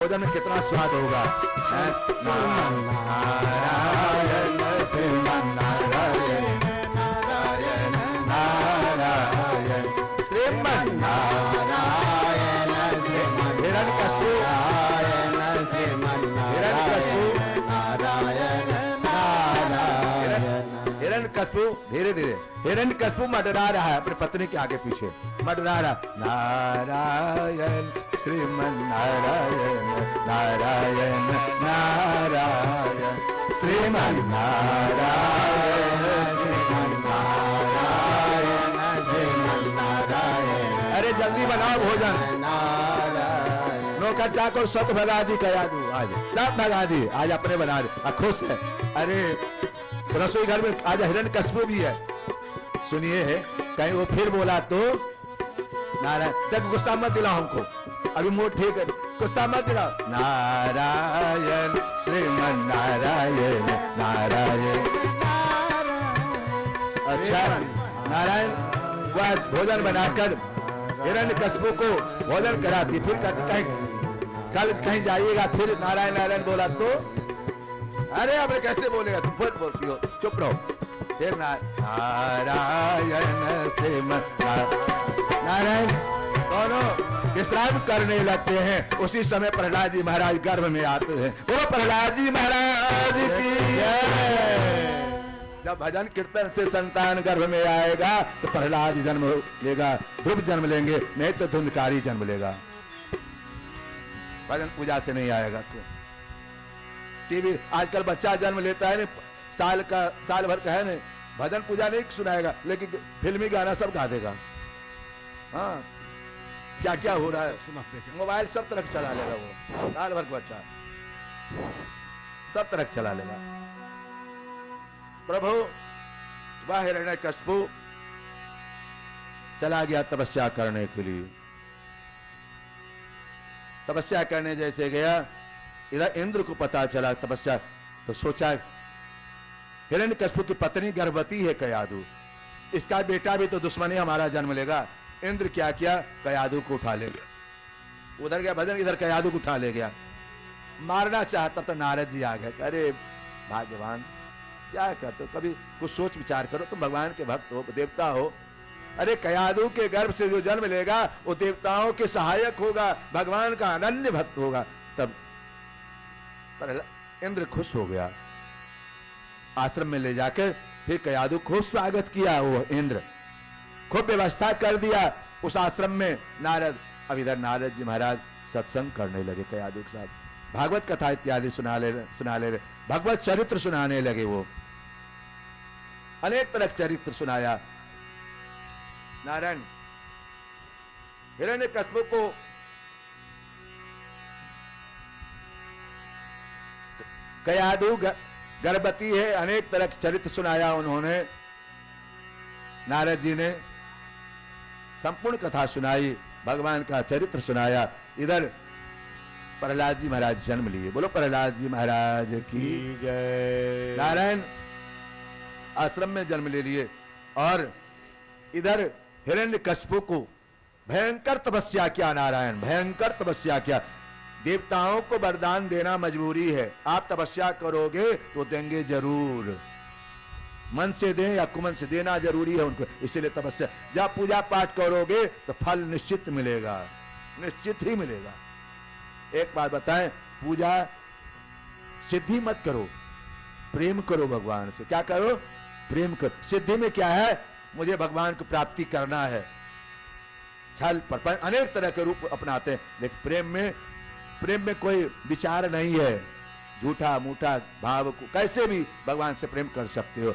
भोजन में कितना स्वाद होगा। नारायण श्रीमन नारायण नारायण नारायण श्रीमन नारायण श्रीमन हिरण्यकश्यप नारायण श्रीमन नारायण नारायण। हिरण्यकश्यप धीरे धीरे हिरण्यकश्यप मडरा रहा है अपनी पत्नी के आगे पीछे, मडरा रहा। नारायण श्रीमन नारायण नारायण नारायण श्रीमन नारायण श्रीमन नारायण श्रीमन नारायण। अरे जल्दी बनाओ भोजन। नौकर चाकर सब भगा दी, कया दू आज सब भगा दी, आज अपने बना दे, खुश है। अरे रसोई घर में आज हिरण्यकश्यप भी है। सुनिए है कहीं वो फिर बोला तो नारायण, तक गुस्सा मत दिलाओ हमको, अभी मूड ठीक है, गुस्सा मत दिलाओ। नारायण श्रीमन नारायण नारायण। अच्छा नारायण वह भोजन बनाकर हिरण्यकश्यप को भोजन कराती, फिर कहती कहीं कल कहीं जाइएगा, फिर नारायण नारायण बोला तो अरे अब कैसे बोलेगा, तुम फिर बोलती हो, चुप रहो। फिर नारायण श्रीमन नारायण दोनों विश्राम करने लगते हैं। उसी समय प्रहलाद जी महाराज गर्भ में आते हैं। वो प्रहलाद जी महाराज की जब भजन कीर्तन से संतान गर्भ में आएगा तो प्रहलाद जन्म लेगा, ध्रुव जन्म लेंगे, नहीं तो धुंधकारी जन्म लेगा। भजन पूजा से नहीं आएगा। तो टीवी आजकल बच्चा जन्म लेता है ना, साल भर का है ना, भजन पूजा नहीं सुनाएगा, लेकिन फिल्मी गाना सब गा देगा। हाँ क्या क्या हो रहा है, मोबाइल सब तरफ चला लेगा, वो साल भर का बच्चा सब तरफ चला लेगा। प्रभु वह हिरण्यकश्यप चला गया तपस्या करने के लिए। तपस्या करने जैसे गया, इधर इंद्र को पता चला तपस्या, तो सोचा हिरण्यकश्यप की पत्नी गर्भवती है कयादु, इसका बेटा भी तो दुश्मनी हमारा जन्म लेगा। इंद्र क्या किया, कयादु को उठा ले गया, उधर गया भजन, इधर कयादु को उठा ले गया, मारना चाहता तो नारद जी आ गए। अरे भाग्यवान क्या करते हो, कभी कुछ सोच विचार करो, तुम भगवान के भक्त हो, देवता हो। अरे कयादु के गर्भ से जो जन्म लेगा वो देवताओं के सहायक होगा, भगवान का अनन्य भक्त होगा। तब इंद्र खुश हो गया, आश्रम में ले जाकर फिर कयादु को स्वागत किया। वो इंद्र खूब व्यवस्था कर दिया उस आश्रम में। नारद अब इधर नारद जी महाराज सत्संग करने लगे कयादु के साथ, भागवत कथा इत्यादि सुना ले भगवत चरित्र सुनाने लगे। वो अनेक तरह चरित्र सुनाया। नारायण हिरण्यकश्यप को कयादु गर्भवती है, अनेक तरह के चरित्र सुनाया उन्होंने। नारद जी ने संपूर्ण कथा सुनाई, भगवान का चरित्र सुनाया। इधर प्रहलाद जी महाराज जन्म लिए। बोलो प्रहलाद जी महाराज की जय। नारायण आश्रम में जन्म ले लिए और इधर हिरण्यकश्यप को भयंकर तपस्या किया। नारायण भयंकर तपस्या किया। देवताओं को वरदान देना मजबूरी है, आप तपस्या करोगे तो देंगे जरूर, मन से दें या कुमन से देना जरूरी है उनको, इसीलिए तपस्या। जब पूजा पाठ करोगे तो फल निश्चित मिलेगा, निश्चित ही मिलेगा। एक बात बताएं, पूजा सिद्धि मत करो, प्रेम करो भगवान से। क्या करो, प्रेम करो। सिद्धि में क्या है, मुझे भगवान को प्राप्ति करना है, छल पर अनेक तरह के रूप अपनाते हैं, लेकिन प्रेम में कोई विचार नहीं है, झूठा मूठा भाव को कैसे भी भगवान से प्रेम कर सकते हो।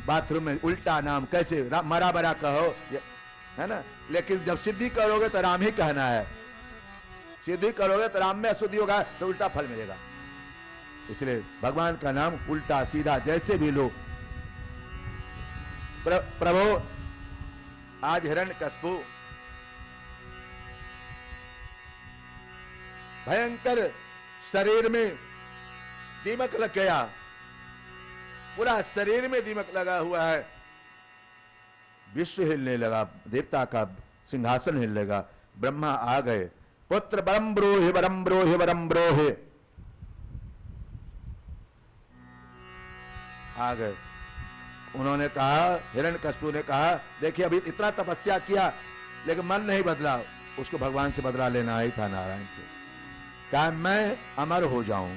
बाथरूम में उल्टा नाम कैसे मरा बरा कहो, है ना, लेकिन जब सिद्धि करोगे तो राम ही कहना है। सिद्धि करोगे तो राम में अशुद्धि होगा तो उल्टा फल मिलेगा। इसलिए भगवान का नाम उल्टा सीधा जैसे भी लो। प्रभु आज हिरण्यकश्यप भयंकर शरीर में दीमक लग गया, पूरा शरीर में दीमक लगा हुआ है। विश्व हिलने लगा, देवता का सिंहासन हिलने लगा। ब्रह्मा आ गए, पुत्र बरम ब्रोहि बरम ब्रोहि बरम ब्रोहि। आ गए। उन्होंने कहा, हिरण्यकशिपु ने कहा, देखिए अभी इतना तपस्या किया लेकिन मन नहीं बदला, उसको भगवान से बदला लेना ही था, नारायण से। कहा मैं अमर हो जाऊं।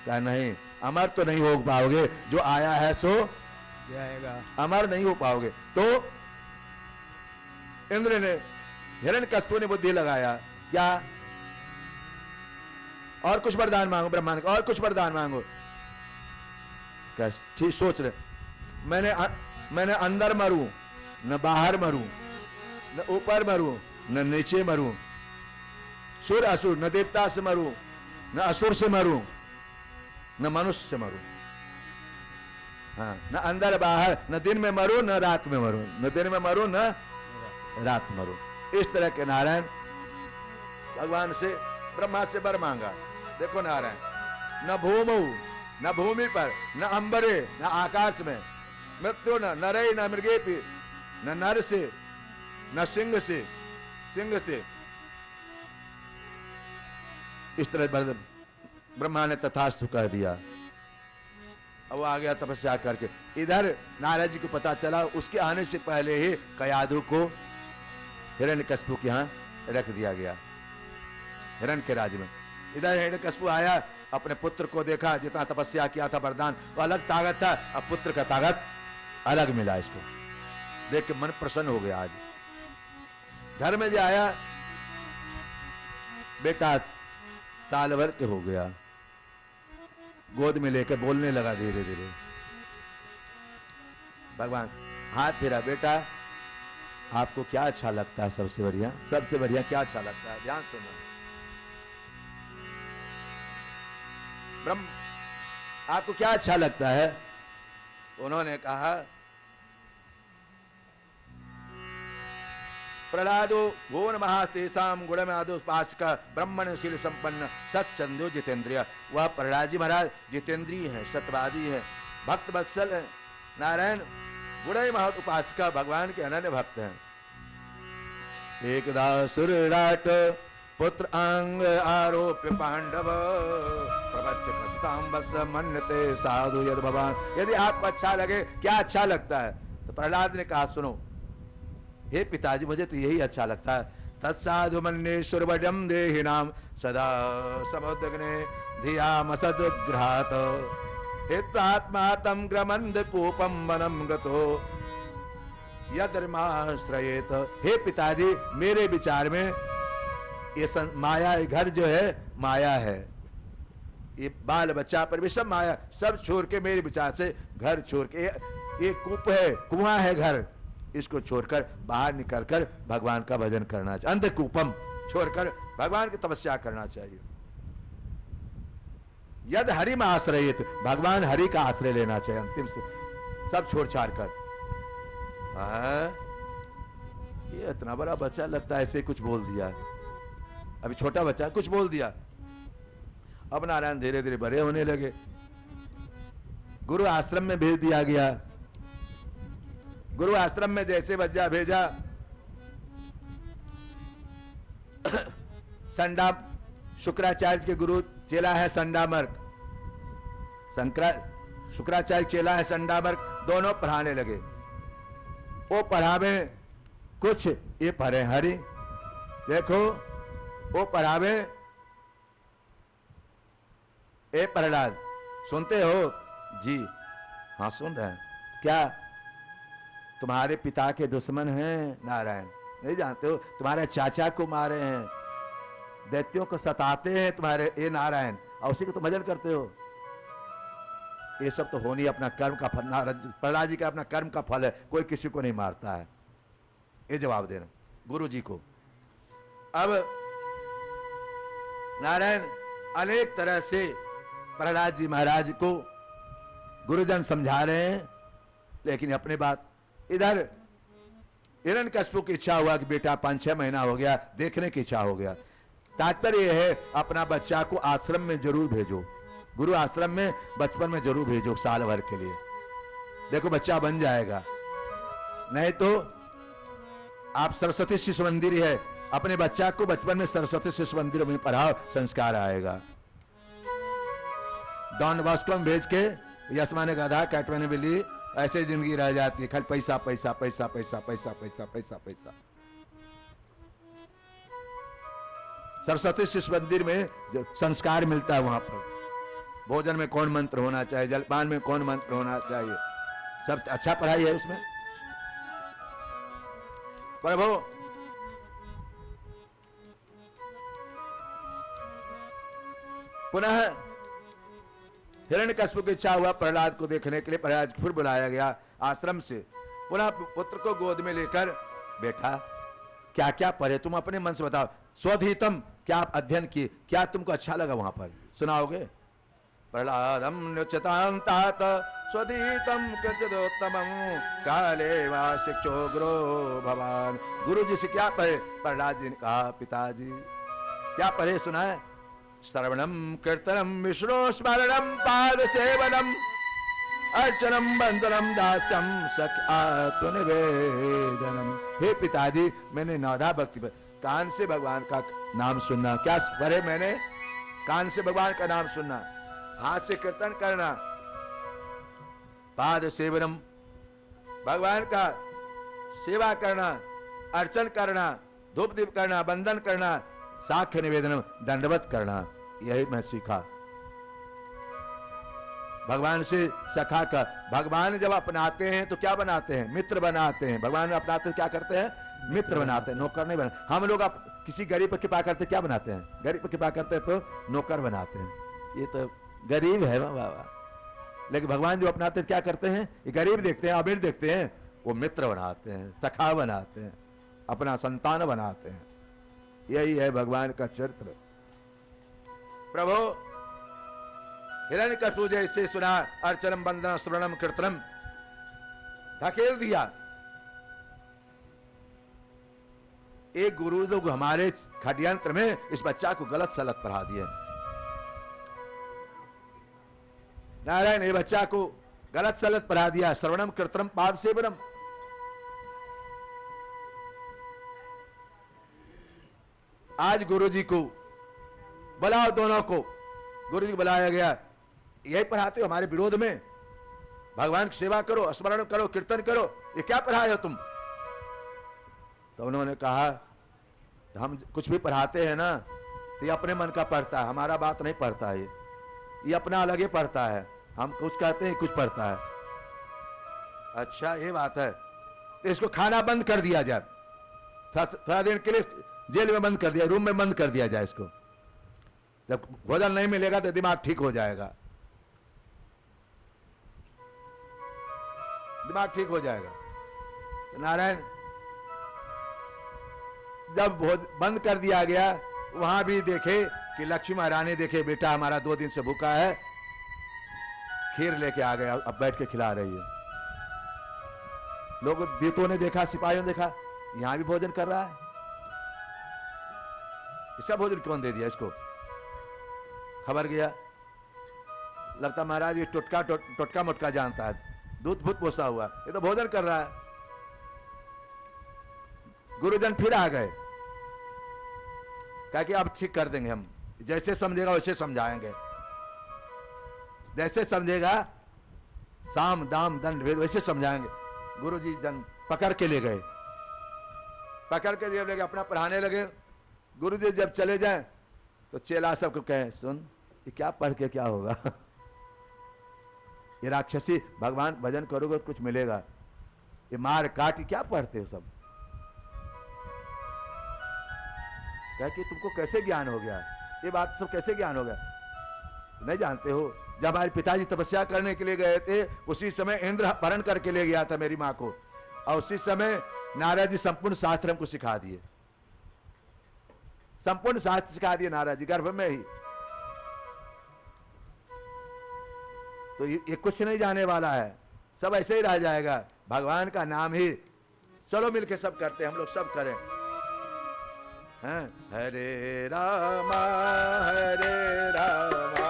कहा नहीं, अमर तो नहीं हो पाओगे, जो आया है सो जाएगा, अमर नहीं हो पाओगे। तो इंद्र ने, हिरण्यकशिपु ने बुद्धि लगाया, क्या और कुछ वरदान मांगो ब्रह्मा ने, और कुछ वरदान मांगो। ठीक सोच रहे, मैंने अंदर मरूं न बाहर मरूं, न ऊपर मरूं न नीचे मरूं, सुर असुर न देवता से मरूं न असुर से मरूं न मनुष्य से मरूं। हाँ, न अंदर बाहर, न दिन में मरूं न रात में मरूं, न दिन में मरूं न रात मरूं। इस तरह के नारायण भगवान से, ब्रह्मा से वर मांगा। देखो नारायण, न भूमौ, न भूमि पर, न अंबरे, न आकाश में, मृत्यु न नरे न मृगे, न नर से न सिंह से, सिंह से। इस तरह ब्रह्मा ने तथास्तु कह दिया। अब वो आ गया तपस्या करके। इधर नारद जी को पता चला, उसके आने से पहले ही कयाधु को हिरण्यकशिपु के यहाँ रख दिया गया, हिरण्य के राज्य में। इधर हिरण्यकशिपु आया, अपने पुत्र को देखा, जितना तपस्या किया था वरदान वो अलग ताकत था, अब पुत्र का ताकत अलग मिला इसको। देख के मन प्रसन्न हो गया। आज घर में जो आया, बेटा साल भर के हो गया, गोद में लेकर बोलने लगा धीरे धीरे। भगवान हाथ फेरा, बेटा आपको क्या अच्छा लगता है? सबसे बढ़िया, सबसे बढ़िया क्या अच्छा लगता है? ध्यान सुनो। ब्रह्म, आपको क्या अच्छा लगता है? उन्होंने कहा, प्रहलादो भुवन महातेसाम गुणमादोपासक ब्रह्मणशील संपन्न सत्संध्यो जितेंद्रिय। वह प्रहलाद जी महाराज जितेंद्रिय है, सत्यवादी है, भक्त वत्सल है। नारायण गुण महत उपासक, भगवान के अनन्य भक्त हैं। एकदा सुरराट पुत्र अंग आरोप्य पांडव प्रवच्च कथिताम बस मन्यते साधु यद भगवान। यदि आपको अच्छा लगे, क्या अच्छा लगता है? तो प्रहलाद ने कहा, सुनो हे पिताजी, मुझे तो यही अच्छा लगता है। तत्साधु मन्येश्वर वजम देहि नाम सदा समुद्रग्ने धियाम सदग्रहात हित्वात्मा तम ग्रमंद कूपम वनम गतो यदर्माश्रयेत। हे पिताजी, मेरे विचार में ये माया, घर जो है माया है, ये बाल बच्चा पर भी सब माया, सब छोड़ के मेरे विचार से घर छोड़ के, ये कूप है, कुआं है घर, इसको छोड़कर बाहर निकलकर भगवान का भजन करना चाहिए। अंधकूपम छोड़कर भगवान की तपस्या करना चाहिए। यद हरि में आश्रयित, भगवान हरि का आश्रय लेना चाहिए अंतिम से, सब छोड़ छाड़ कर। ये इतना बड़ा बच्चा लगता है, ऐसे कुछ बोल दिया, अभी छोटा बच्चा कुछ बोल दिया। अब नारायण धीरे धीरे बड़े होने लगे, गुरु आश्रम में भेज दिया गया। गुरु आश्रम में जैसे बच्चा भेजा, संडा, शुक्राचार्य के गुरु चेला है संडामर्क, शुक्राचार्य चेला है संडामर्क, दोनों पढ़ाने लगे। वो पढ़ावे कुछ, ये पढ़े हरि। देखो वो पढ़ावे, ए प्रहलाद सुनते हो? जी हाँ सुन रहे हैं। क्या तुम्हारे पिता के दुश्मन हैं नारायण? नहीं जानते हो? तुम्हारे चाचा को मारे हैं, दैत्यों को सताते हैं तुम्हारे ये नारायण, और उसी को तुम भजन करते हो। ये सब तो होनी अपना कर्म का फल, प्रहलाद जी का अपना कर्म का फल है, कोई किसी को नहीं मारता है। ये जवाब देना गुरु जी को। अब नारायण अनेक तरह से प्रहलाद जी महाराज को गुरुजन समझा रहे हैं, लेकिन अपने बात। इधर हिरण्यकशिपु की इच्छा हुआ कि बेटा 5-6 महीना हो गया, देखने की इच्छा हो गया। तात्पर्य यह है, अपना बच्चा को आश्रम में जरूर भेजो, गुरु आश्रम में बचपन में जरूर भेजो, साल भर के लिए। देखो बच्चा बन जाएगा। नहीं तो आप सरस्वती शिशु मंदिर है, अपने बच्चा को बचपन में सरस्वती शिशु मंदिर में पढ़ाओ, संस्कार आएगा। डॉन बॉस्को में भेज के यशमा ने गधा, कैटमैन ने बिल्ली, ऐसे जिंदगी रह जाती है, खाली पैसा पैसा पैसा पैसा पैसा पैसा पैसा पैसा। सरस्वती शिशु मंदिर में जो संस्कार मिलता है, वहां पर भोजन में कौन मंत्र होना चाहिए, जलपान में कौन मंत्र होना चाहिए, सब अच्छा पढ़ाई है उसमें। प्रभु पुनः हिरण्यकश्यप की इच्छा हुआ प्रहलाद को देखने के लिए, प्रहलाद फिर बुलाया गया आश्रम से। पुनः पुत्र को गोद में लेकर बैठा, क्या क्या पढ़े तुम अपने मन से बताओ, स्वधीतम क्या अध्ययन किए, क्या तुमको अच्छा लगा वहां पर, सुनाओगे? प्रहलादम नुच्यतांतात स्वधीतम कृतोत्तमं काले वा शिक्षो गुरो भवान। गुरु जी से क्या पढ़े? प्रहलाद जी ने कहा, पिताजी क्या पढ़े सुनाए? श्रवणम कीर्तनम विष्णु स्मरणम पाद सेवनम अर्चनम बंदनम दास्यम सख्यात्मनिवेदनम। हे पिताजी, मैंने नवधा भक्ति पर कान से भगवान का नाम सुनना, क्या पढ़े मैंने? कान से भगवान का नाम सुनना, हाथ से कीर्तन करना, पाद सेवनम भगवान का सेवा करना, अर्चन करना, धूप दीप करना, बंदन करना, साक्ष्य निवेदन दंडवत करना, यही मैं सीखा भगवान से सखा कर। भगवान जब अपनाते हैं तो क्या बनाते हैं? मित्र बनाते हैं। भगवान अपनाते क्या करते हैं? मित्र बनाते हैं, नौकर नहीं बना। हम लोग अब किसी गरीब पर कृपा करते क्या बनाते हैं? गरीब पर कृपा करते तो नौकर बनाते हैं, ये तो गरीब है बाबा। लेकिन भगवान जो अपनाते क्या करते हैं? ये गरीब देखते हैं, अमीर देखते हैं, वो मित्र बनाते हैं, सखा बनाते हैं, अपना संतान बनाते हैं। यही है भगवान का चरित्र। प्रभु हिरण्यकश्यप जैसे सुना, अर्चनम बंदनम श्रवणम कीर्तनम, धकेल दिया। एक गुरु लोग हमारे खड्यंत्र में इस बच्चा को गलत सलत पढ़ा दिए। नारायण, ये बच्चा को गलत सलत पढ़ा दिया। श्रवणम कीर्तनम पाद सेवनम। आज गुरु जी को बुलाओ, दोनों को गुरु जी को बुलाया गया। यही पढ़ाते हो हमारे विरोध में? भगवान की सेवा करो, स्मरण करो, कीर्तन करो, ये क्या पढ़ाए हो तुम? तो उन्होंने कहा, हम कुछ भी पढ़ाते हैं ना तो ये अपने मन का पढ़ता है, हमारा बात नहीं पढ़ता है, ये अपना अलग ही पढ़ता है। हम कुछ कहते हैं, कुछ पढ़ता है। अच्छा ये बात है, तो इसको खाना बंद कर दिया जाए, थोड़ा दिन के लिए जेल में बंद कर दिया, रूम में बंद कर दिया जाए इसको। जब भोजन नहीं मिलेगा तो दिमाग ठीक हो जाएगा, दिमाग ठीक हो जाएगा। तो नारायण, जब बंद कर दिया गया, वहां भी देखे कि लक्ष्मी महारानी देखे, बेटा हमारा 2 दिन से भूखा है, खीर लेके आ गया, अब बैठ के खिला रही है। लोग दूतों ने देखा, सिपाहियों ने देखा, यहां भी भोजन कर रहा है, इसका भोजन कौन दे दिया इसको? खबर गया, लगता महाराज ये टोटका मोटका जानता है, दूध भूत पोसा हुआ, ये तो भोजन कर रहा है। गुरुजन फिर आ गए, कहा कि अब ठीक कर देंगे हम, जैसे समझेगा वैसे समझाएंगे, जैसे समझेगा साम दाम दंड भेद वैसे समझाएंगे। गुरुजी जन पकड़ के ले गए, पकड़ के जब लेके अपना पढ़ाने लगे। गुरुजी जब चले जाए तो चेला सबको कहे, सुन ये क्या पढ़ के क्या होगा? ये राक्षसी भगवान भजन करोगे तो कुछ मिलेगा, ये मार काट क्या पढ़ते हो सब? क्या कि तुमको कैसे ज्ञान हो गया? ये बात सब कैसे ज्ञान हो गया? नहीं जानते हो? जब हमारे पिताजी तपस्या करने के लिए गए थे, उसी समय इंद्र हरण करके ले गया था मेरी माँ को, और उसी समय नारद जी संपूर्ण शास्त्र हमको सिखा दिए, संपूर्ण शास्त्र सिखा दिए नारद जी गर्भ में ही। तो ये कुछ नहीं जाने वाला है, सब ऐसे ही रह जाएगा। भगवान का नाम ही चलो मिलके सब करते हैं, हम लोग सब करें। हरे रामा हरे रामा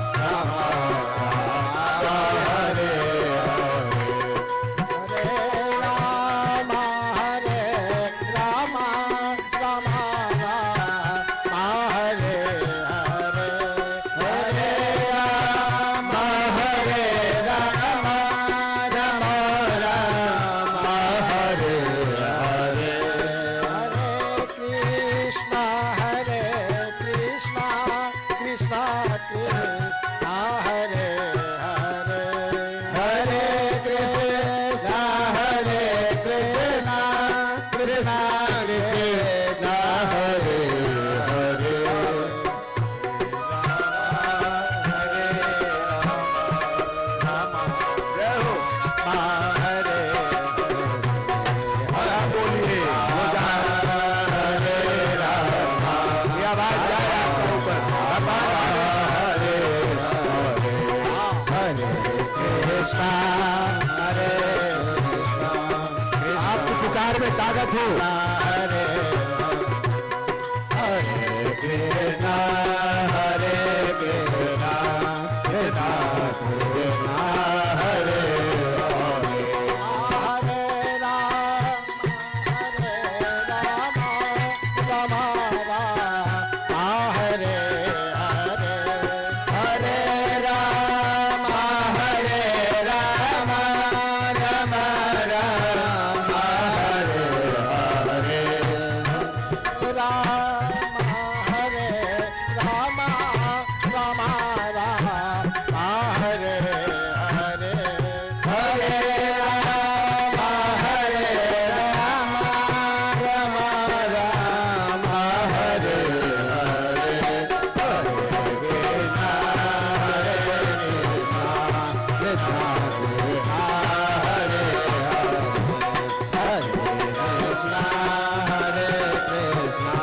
राम हरे बोलिए ये आवाज जाए आपके ऊपर। हरे हरे कृष्णा हरे कृष्णा आपकी पुकार में ताकत हो। हरे हरे कृष्णा हरे कृष्णा कृष्णा कृष्णा हरे हरे हरे राम राम राम हरे हरे हरे राम हरे राम राम राम हरे हरे राम हरे राम राम राम हरे हरे हरे राम हरे राम राम राम हरे हरे हरे कृष्णा हरे कृष्णा कृष्णा कृष्णा हरे हरे कृष्णा हरे कृष्णा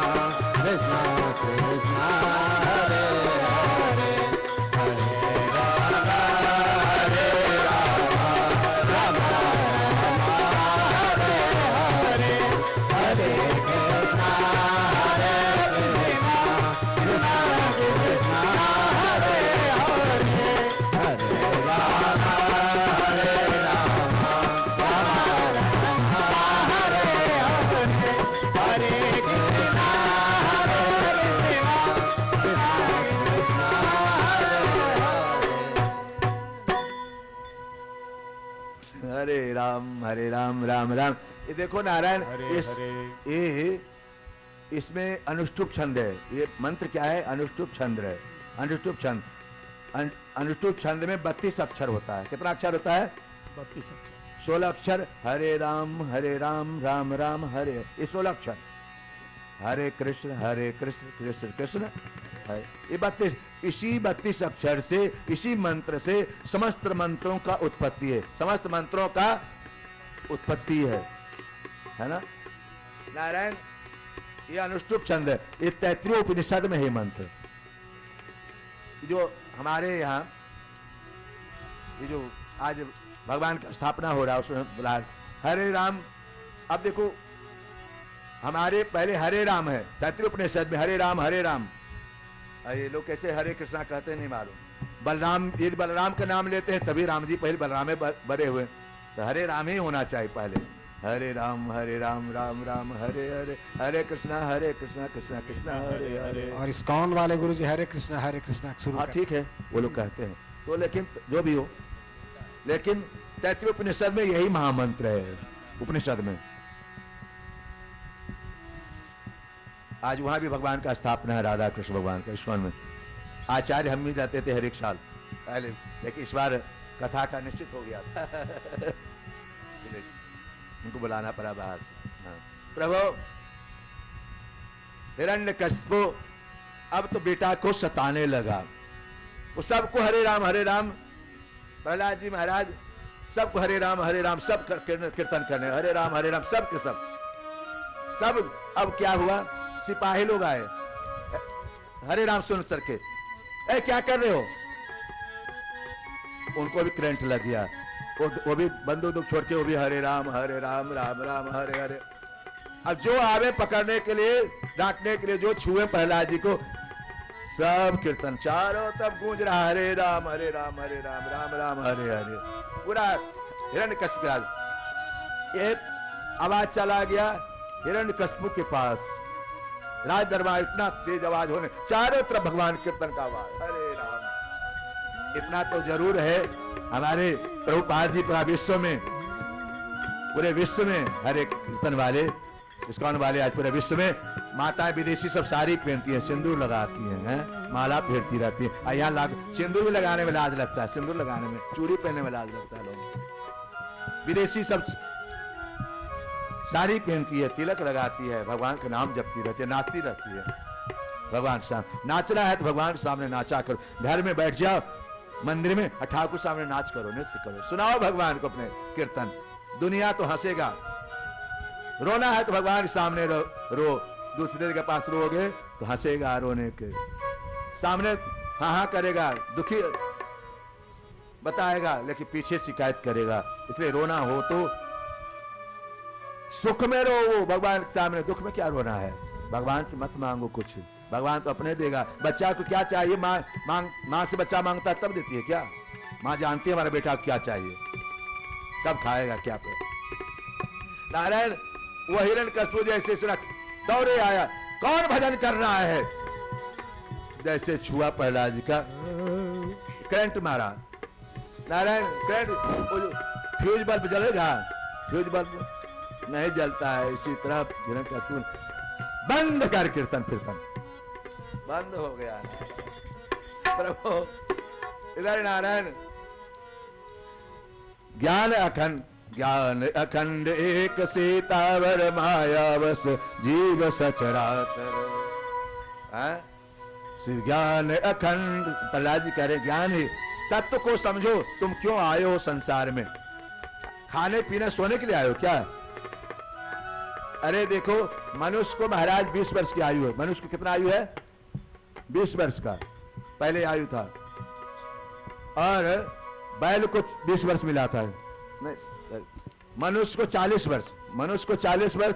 कृष्णा कृष्णा हरे हरे हरे राम हरे राम राम राम हरे हरे हरे कृष्णा हरे कृष्णा कृष्णा कृष्णा हरे हरे हरे राम हरे राम राम राम हरे हरे हरे कृष्णा हरे कृष्णा कृष्णा कृष्णा हरे राम राम राम। ये देखो नारायण, हरे इस हरे। ये इसमें अनुष्टुप छंद है। ये मंत्र क्या है? अनुष्टुप छंद है। अनुष्टुप छंद, अनुष्टुप छंद में 32 अक्षर होता है। कितना अक्षर होता है? 32 अक्षर। 16 अक्षर। हरे राम राम राम हरे, ये 16 अक्षर। हरे कृष्ण कृष्ण कृष्ण है। ये 32, इसी 32 अक्षर से, इसी मंत्र से समस्त मंत्रों का उत्पत्ति है। समस्त मंत्रों का उत्पत्ति है ना नारायण। ये अनुष्टुप छंद है। ये तैत्तिरीय उपनिषद में है मंत्र। जो हमारे यहाँ ये जो आज भगवान का स्थापना हो रहा है उसमें बोला हरे राम। अब देखो हमारे पहले हरे राम है तैत्तिरीय उपनिषद में, हरे राम। ये लोग कैसे हरे कृष्णा कहते हैं नहीं मालूम। बलराम, यदि बलराम का नाम लेते हैं तभी राम जी पहले बलराम में बड़े हुए, तो हरे राम ही होना चाहिए पहले। हरे राम राम राम हरे हरे, हरे कृष्णा कृष्णा कृष्णा हरे हरे। और इस्कॉन वाले गुरु जी हरे कृष्णा शुरू। हाँ ठीक है, वो लोग कहते हैं तो, लेकिन जो भी हो, लेकिन तैत्तिरीय उपनिषद में यही महामंत्र है। उपनिषद में आज वहां भी भगवान का स्थापना है, राधा कृष्ण भगवान का इस्कॉन में। आचार्य हम भी जाते थे हर एक साल पहले, लेकिन इस बार कथा का निश्चित हो गया था इसलिए उनको बुलाना पड़ा बाहर से। हाँ प्रभु, हिरण्यकशिपु अब तो बेटा को सताने लगा। वो सबको हरे राम, प्रहलाद जी महाराज सबको हरे राम सब कीर्तन करने, हरे राम सब के सब। अब क्या हुआ, सिपाही लोग आए, हरे राम सुन सर के, ए क्या कर रहे हो? उनको भी करंट लग गया, वो भी बंदूक छोड़ के वो भी हरे राम राम हरे हरे। अब जो आवे पकड़ने के लिए, डांटने के लिए, जो छुए प्रहलाद जी को, सब कीर्तन चारों तब गूंज रहा, हरे राम राम हरे हरे। पूरा हिरण्यकशिपु राज, ये आवाज चला गया हिरण्यकशिपु के पास। राज दरबार इतना तेज आवाज होने, चारों तरफ भगवान कीर्तन का आवाज, हरे राम। इतना तो जरूर है, हमारे प्रभुपाद जी पूरा विश्व में, पूरे विश्व में हरे कीर्तन वाले, इस्कॉन वाले आज पूरे विश्व में माताएं विदेशी सब साड़ी पहनती हैं, सिंदूर लगाती हैं, माला फेरती रहती है। यहाँ सिंदूर भी लगाने में लाज लगता है, सिंदूर लगाने में, चूड़ी पहनने में लाज लगता है। लोग विदेशी सब साड़ी पहनती है, तिलक लगाती है, भगवान का नाम जपती रहती है, नाचती रहती है। भगवान के सामने नाचना है तो भगवान के सामने नाचा करो। घर में बैठ जाओ, मंदिर में ठाकुर सामने नाच करो, नृत्य करो, सुनाओ भगवान को अपने कीर्तन। दुनिया तो हंसेगा। रोना है तो भगवान के सामने रो, दूसरे के पास रोगे तो हंसेगा, रोने के सामने हाँ हाँ करेगा, दुखी बताएगा, लेकिन पीछे शिकायत करेगा। इसलिए रोना हो तो सुख में रो, वो भगवान के सामने। दुख में क्या रोना है? भगवान से मत मांगो कुछ, भगवान तो अपने देगा। बच्चा को क्या चाहिए, माँ से बच्चा मांगता है तब देती है क्या? माँ जानती है हमारा बेटा को क्या चाहिए, कब खाएगा, क्या पे। नारायण वो हिरण्यकश्यप जैसे सुना दौड़े आया, कौन भजन कर रहा है? जैसे छुआ प्रहलाद जी का, करंट मारा। नारायण करंट, फ्यूज बल्ब जलेगा? फ्यूज बल्ब नहीं जलता है। इसी तरह हिरण्यकश्यप बंद कर कीर्तन, कीर्तन बंद हो गया। प्रभु इधर नारायण ज्ञान अखंड एक सीतावर मायावस जीव सचराचर। ज्ञान अखंड, प्रहलाद जी कह रहे ज्ञान है, तत्व को समझो। तुम क्यों आए हो संसार में? खाने पीने सोने के लिए आए हो क्या? अरे देखो, मनुष्य को महाराज 20 वर्ष की आयु है। मनुष्य को कितना आयु है? 20 वर्ष का पहले आयु था, और बैल को 20 वर्ष मिला था। नहीं, मनुष्य को 40 वर्ष, मनुष्य को 40 वर्ष,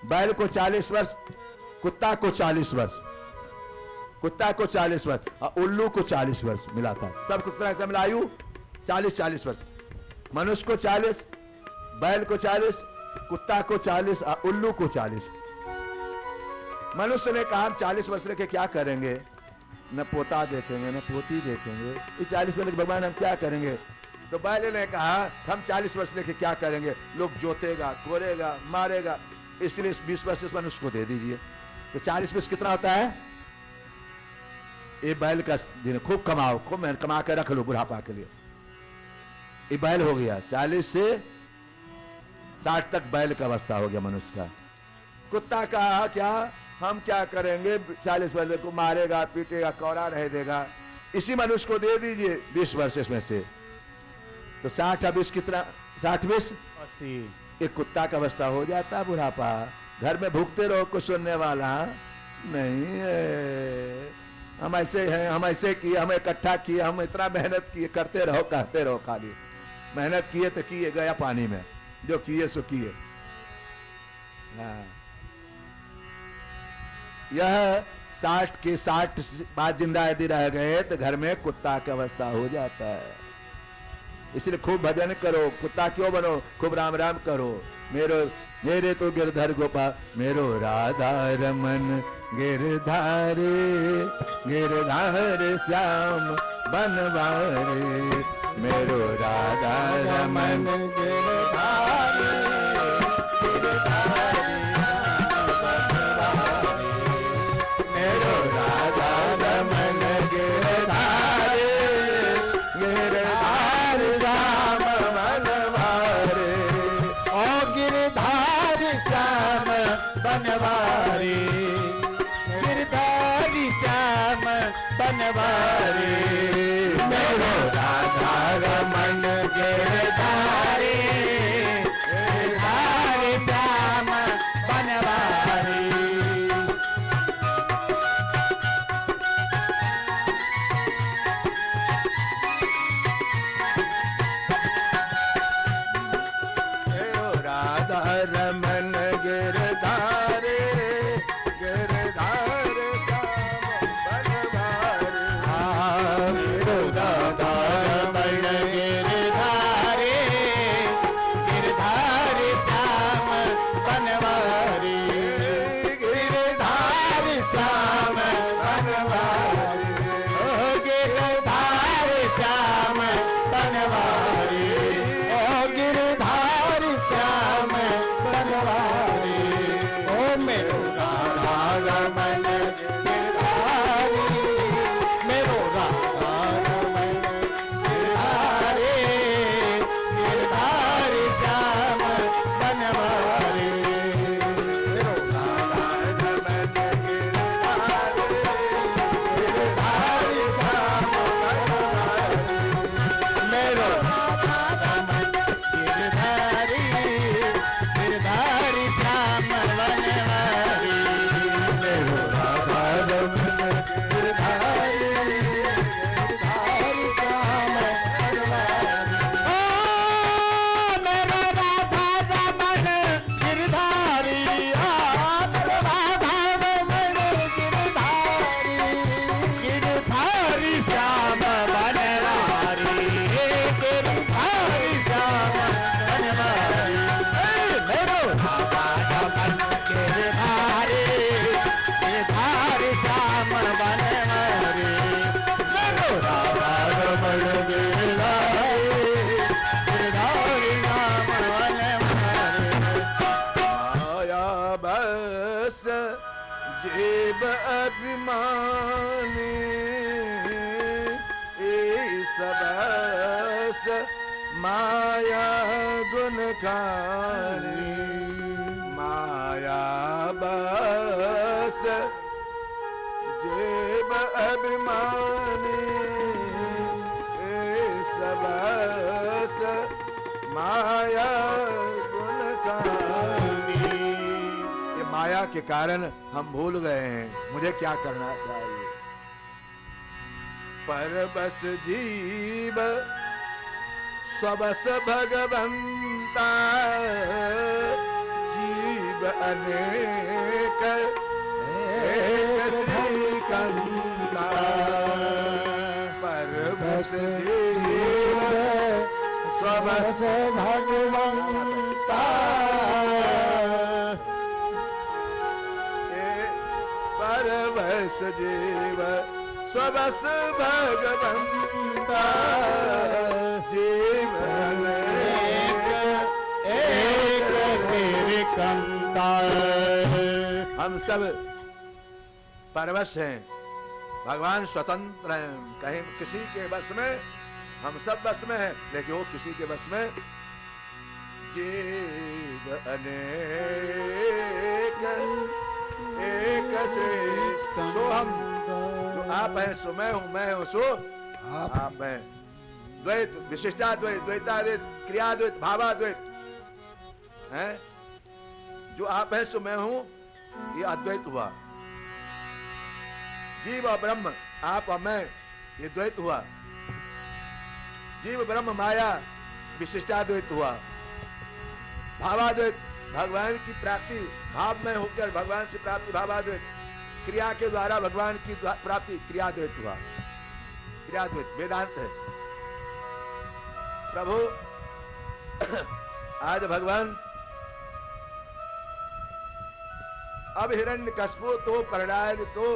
बैल को 40 वर्ष, कुत्ता को 40 वर्ष, कुत्ता को 40 वर्ष, और उल्लू को 40 वर्ष मिला था। सब कितना मिला आयु? 40 वर्ष। मनुष्य को 40, बैल को 40, कुत्ता को 40, और उल्लू को 40। मनुष्य ने कहा हम 40 वर्ष लेके क्या करेंगे? न पोता देखेंगे न पोती देखेंगे, ये 40 वर्ष भगवान हम क्या करेंगे? तो बैल ने कहा हम 40 वर्ष लेके क्या करेंगे? लोग जोतेगा, कोरेगा, मारेगा, इसलिए 20 वर्ष इस मनुष्य को दे दीजिए। तो 40 वर्ष कितना होता है? ये बैल का दिन, खूब कमाओ, खूब मेहनत कमा कर रख लो बुढ़ापा के लिए। ये बैल हो गया 40 से 60 तक बैल का अवस्था हो गया मनुष्य का। कुत्ता कहा क्या हम क्या करेंगे? 40 वर्ष को मारेगा, पीटेगा, कौरा रह देगा, इसी मनुष्य को दे दीजिए 20 वर्ष इसमें से। तो 60 20 कितना? 60 20 80। एक कुत्ता का अवस्था हो जाता बुढ़ापा। घर में भूखते रहो, कुछ सुनने वाला नहीं है। हम ऐसे हैं, हम ऐसे किए, हम इकट्ठा किए, हम इतना मेहनत किए, करते रहो, कहते रहो, खाली मेहनत किए तो किए, गया पानी में, जो किए सो किए। यह 60 के 60 बाद जिंदा यदि रह गए तो घर में कुत्ता की अवस्था हो जाता है। इसलिए खूब भजन करो, कुत्ता क्यों बनो? खूब राम राम करो। मेरे तो गिरधर गोपाल, मेरो राधा रमन गिरधारे, गिरधार श्याम बनवारे, मेरो राधा रमन गिरधारे, गिरधार मेरो राधा रमन गिरधारे, गिरधार श्याम बनवारे, ओ गिरधार श्याम बनवारी, गिरधार श्याम बनवारी, मेरो राधा रमन गिरधारे, गिरधार श्याम बनवारी। मेरो राधा रमन गिरधारे, गिरधार श्याम बनवारे, मेरो राधा रमन गिरधारे, जीव अभिमानी सबस माया गुणकारी माया बस जीव अभिमानी सबस माया गुणकारी। ये माया के कारण हम भूल गए हैं मुझे क्या करना चाहिए। पर बस जीव स्वबस भगवंता जीव अनेक एक श्रीकंता। पर बस जीव स्वबस भगवंता पर बस जीव स्वबस भगवंता जीवन एक श्रीकंता। हम सब परवश हैं, भगवान स्वतंत्र हैं, कहीं किसी के बस में, हम सब बस में हैं लेकिन वो किसी के बस में। जीव अनेक एक श्री सो हम जो आप हैं सो मैं हूं, मैं हूं सो आप हैं। द्वैत विशिष्टाद्वैत द्वैताद्वैत क्रियाद्वैत भावाद्वैत हैं। जो आप हैं सो मैं हूं ये अद्वैत हुआ। जीव और ब्रह्म आप और मैं ये द्वैत हुआ। जीव ब्रह्म माया विशिष्टाद्वैत हुआ। भावाद्वैत भगवान की प्राप्ति भाव में होकर भगवान से प्राप्ति भावाद्वैत। क्रिया के द्वारा भगवान की प्राप्ति क्रियाद्वैत हुआ। क्रियाद्वैत वेदांत है। प्रभु आज भगवान अब हिरण्यकश्यप तो प्रहलाद को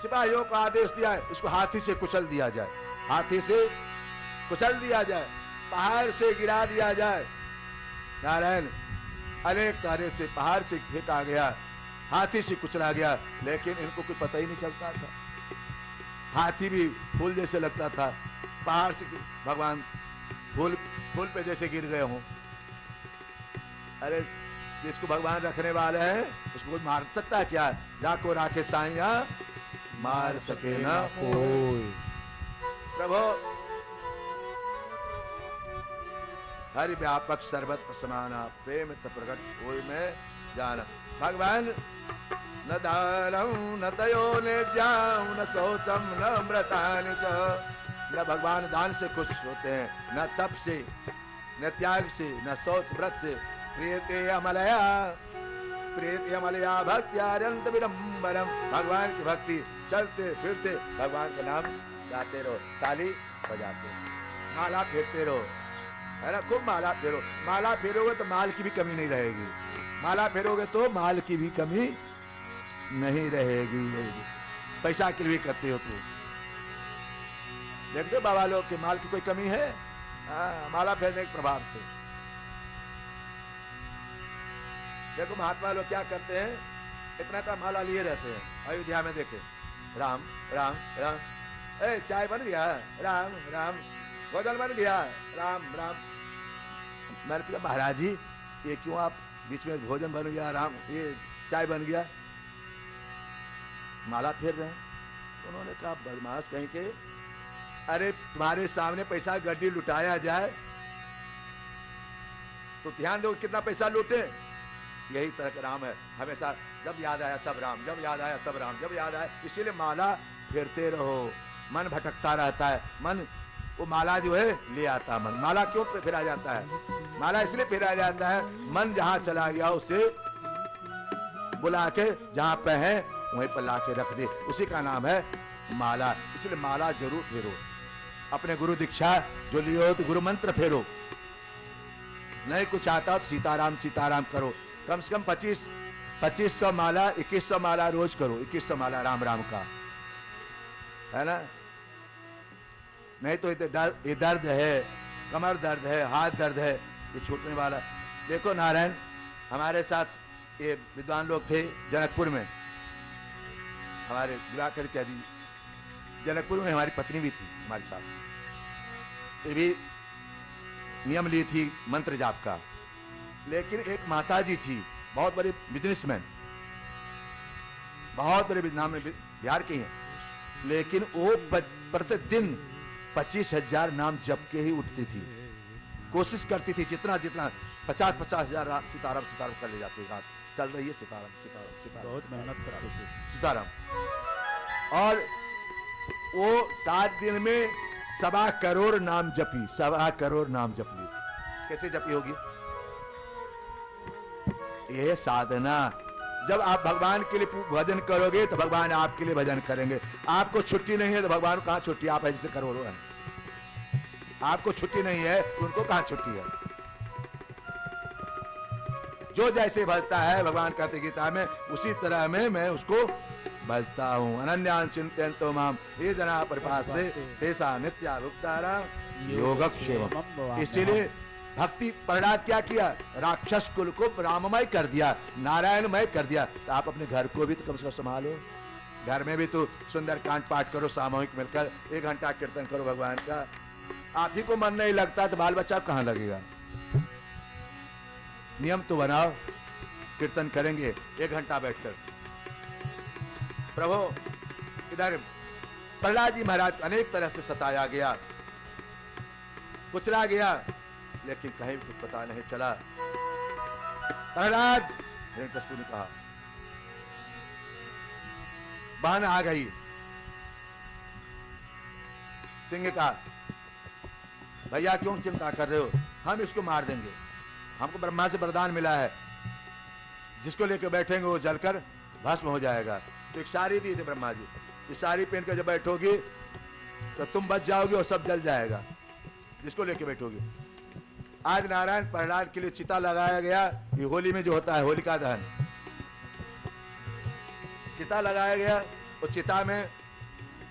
सिपाहियों को आदेश दिया है इसको हाथी से कुचल दिया जाए। हाथी से कुचल दिया जाए, पहाड़ से गिरा दिया जाए। नारायण अनेक तारे से पहाड़ से फेंका गया, हाथी से कुचला गया, लेकिन इनको कुछ पता ही नहीं चलता था। हाथी भी फूल जैसे लगता था, पहाड़ से भगवान फूल पे जैसे गिर गए हों। अरे जिसको भगवान रखने वाले हैं उसको कोई मार सकता है क्या? जाको राखे साइया मार सके ना कोई। प्रभु हरि व्यापक सर्वत्र समाना प्रेम प्रकट कोई में जाना। भगवान न दानम न तयो न जाऊं न शौचम न अमृतानि च। न भगवान दान से खुश होते हैं, न तप से, न त्याग से, न शौच व्रत से। प्रियते अमलया भक्त्यारंत विडंबरम। भगवान की भक्ति चलते फिरते भगवान का नाम गाते रहो, ताली बजाते रहो, माला फेरते रहो, है ना? खूब माला फेरो। माला फेरोगे तो माल की भी कमी नहीं रहेगी। माला फेरोगे तो माल की भी कमी नहीं रहेगी। पैसा के लिए करते हो तुम, देखते बाबा लोग के माल की कोई कमी है? माला फेरने के प्रभाव से। देखो महात्मा लोग क्या करते हैं, इतना का माला लिए रहते हैं। अयोध्या में देखे राम राम राम, ए चाय बन गया, राम राम, भोजन बन गया, राम राम। मैंने पूछा महाराज जी ये क्यों आप बीच में भोजन बन गया, राम, ये चाय बन गया, माला फेर रहे हैं? उन्होंने कहा बदमाश कहीं के, अरे तुम्हारे सामने पैसा गड्डी लुटाया जाए तो ध्यान दो कितना पैसा लूटे। यही तरह का राम है, हमेशा जब याद आया तब राम, जब याद आया तब राम, जब याद आया। इसीलिए माला फेरते रहो। मन भटकता रहता है, मन वो माला जो है ले आता मन। माला क्यों फेरा जाता है? माला इसलिए फेरा जाता है मन जहां चला गया उसे बुला के जहां पे है वहीं पर ला के रख दे, उसी का नाम है माला। इसलिए माला जरूर फेरो। अपने गुरु दीक्षा जो लियो तो गुरु मंत्र फेरो। नहीं कुछ आता तो सीताराम सीताराम करो। कम से कम 2500 माला, 2100 माला रोज करो। 2100 माला राम राम का, है ना? नहीं तो ये दर्द है, कमर दर्द है, हाथ दर्द है, ये छूटने वाला। देखो नारायण हमारे साथ ये विद्वान लोग थे जनकपुर में, हमारे दिवाकर इत्यादि जनकपुर में हमारी पत्नी भी थी हमारे साथ, ये भी नियम ली थी मंत्र जाप का। लेकिन एक माता जी थी, बहुत बड़े बिजनेसमैन, बहुत बड़े नाम बिहार की हैं, लेकिन वो प्रतिदिन 25,000 नाम जप के ही उठती थी। कोशिश करती थी जितना जितना 50-50 हजार सीताराम सीताराम कर ले जाती, रात चल रही है सीताराम सीताराम सीताराम, बहुत मेहनत करती थी सीताराम। और वो 7 दिन में 1.25 करोड़ नाम जपी, 1.25 करोड़ नाम जप ली। कैसे जपी होगी? ये साधना। जब आप भगवान के लिए भजन करोगे तो भगवान आपके लिए भजन करेंगे। आपको छुट्टी नहीं है तो भगवान को कहाँ छुट्टी? आप ऐसे करोड़ों हैं, आपको छुट्टी नहीं है तो उनको कहाँ छुट्टी है? जो जैसे भजता है, भगवान कहते गीता में, उसी तरह में मैं उसको भजता हूँ। अनन्यान चिंतयन्तो माम ये जना परिपास्ते तेषां नित्याभियुक्तानां योगक्षेमम्। इसीलिए भक्ति प्रहलाद क्या किया? राक्षस कुल को राममय कर दिया, नारायणमय कर दिया। तो आप अपने घर को भी तो कम से कम संभालो। घर में भी तो सुंदर कांड पाठ करो, सामूहिक मिलकर 1 घंटा कीर्तन करो भगवान का। आप ही को मन नहीं लगता तो बाल बच्चा कहाँ लगेगा? नियम तो बनाओ, कीर्तन करेंगे 1 घंटा बैठकर। प्रभु इधर प्रहलाद जी महाराज अनेक तरह से सताया गया, कुचला गया, लेकिन कहीं कुछ पता नहीं चला। प्रहलाद, हिरण्यकशिपु ने कहा, बहन आ गई। सिंह कहा, भैया क्यों चिंता कर रहे हो? हम इसको मार देंगे, हमको ब्रह्मा से वरदान मिला है, जिसको लेकर बैठेंगे वो जलकर भस्म हो जाएगा। तो एक साड़ी दी थी ब्रह्मा जी, इस साड़ी पहन कर जब बैठोगी तो तुम बच जाओगे और सब जल जाएगा, जिसको लेकर बैठोगी। आज नारायण प्रहलाद के लिए चिता लगाया गया। ये होली में जो होता है होलिका दहन, चिता लगाया गया। और चिता में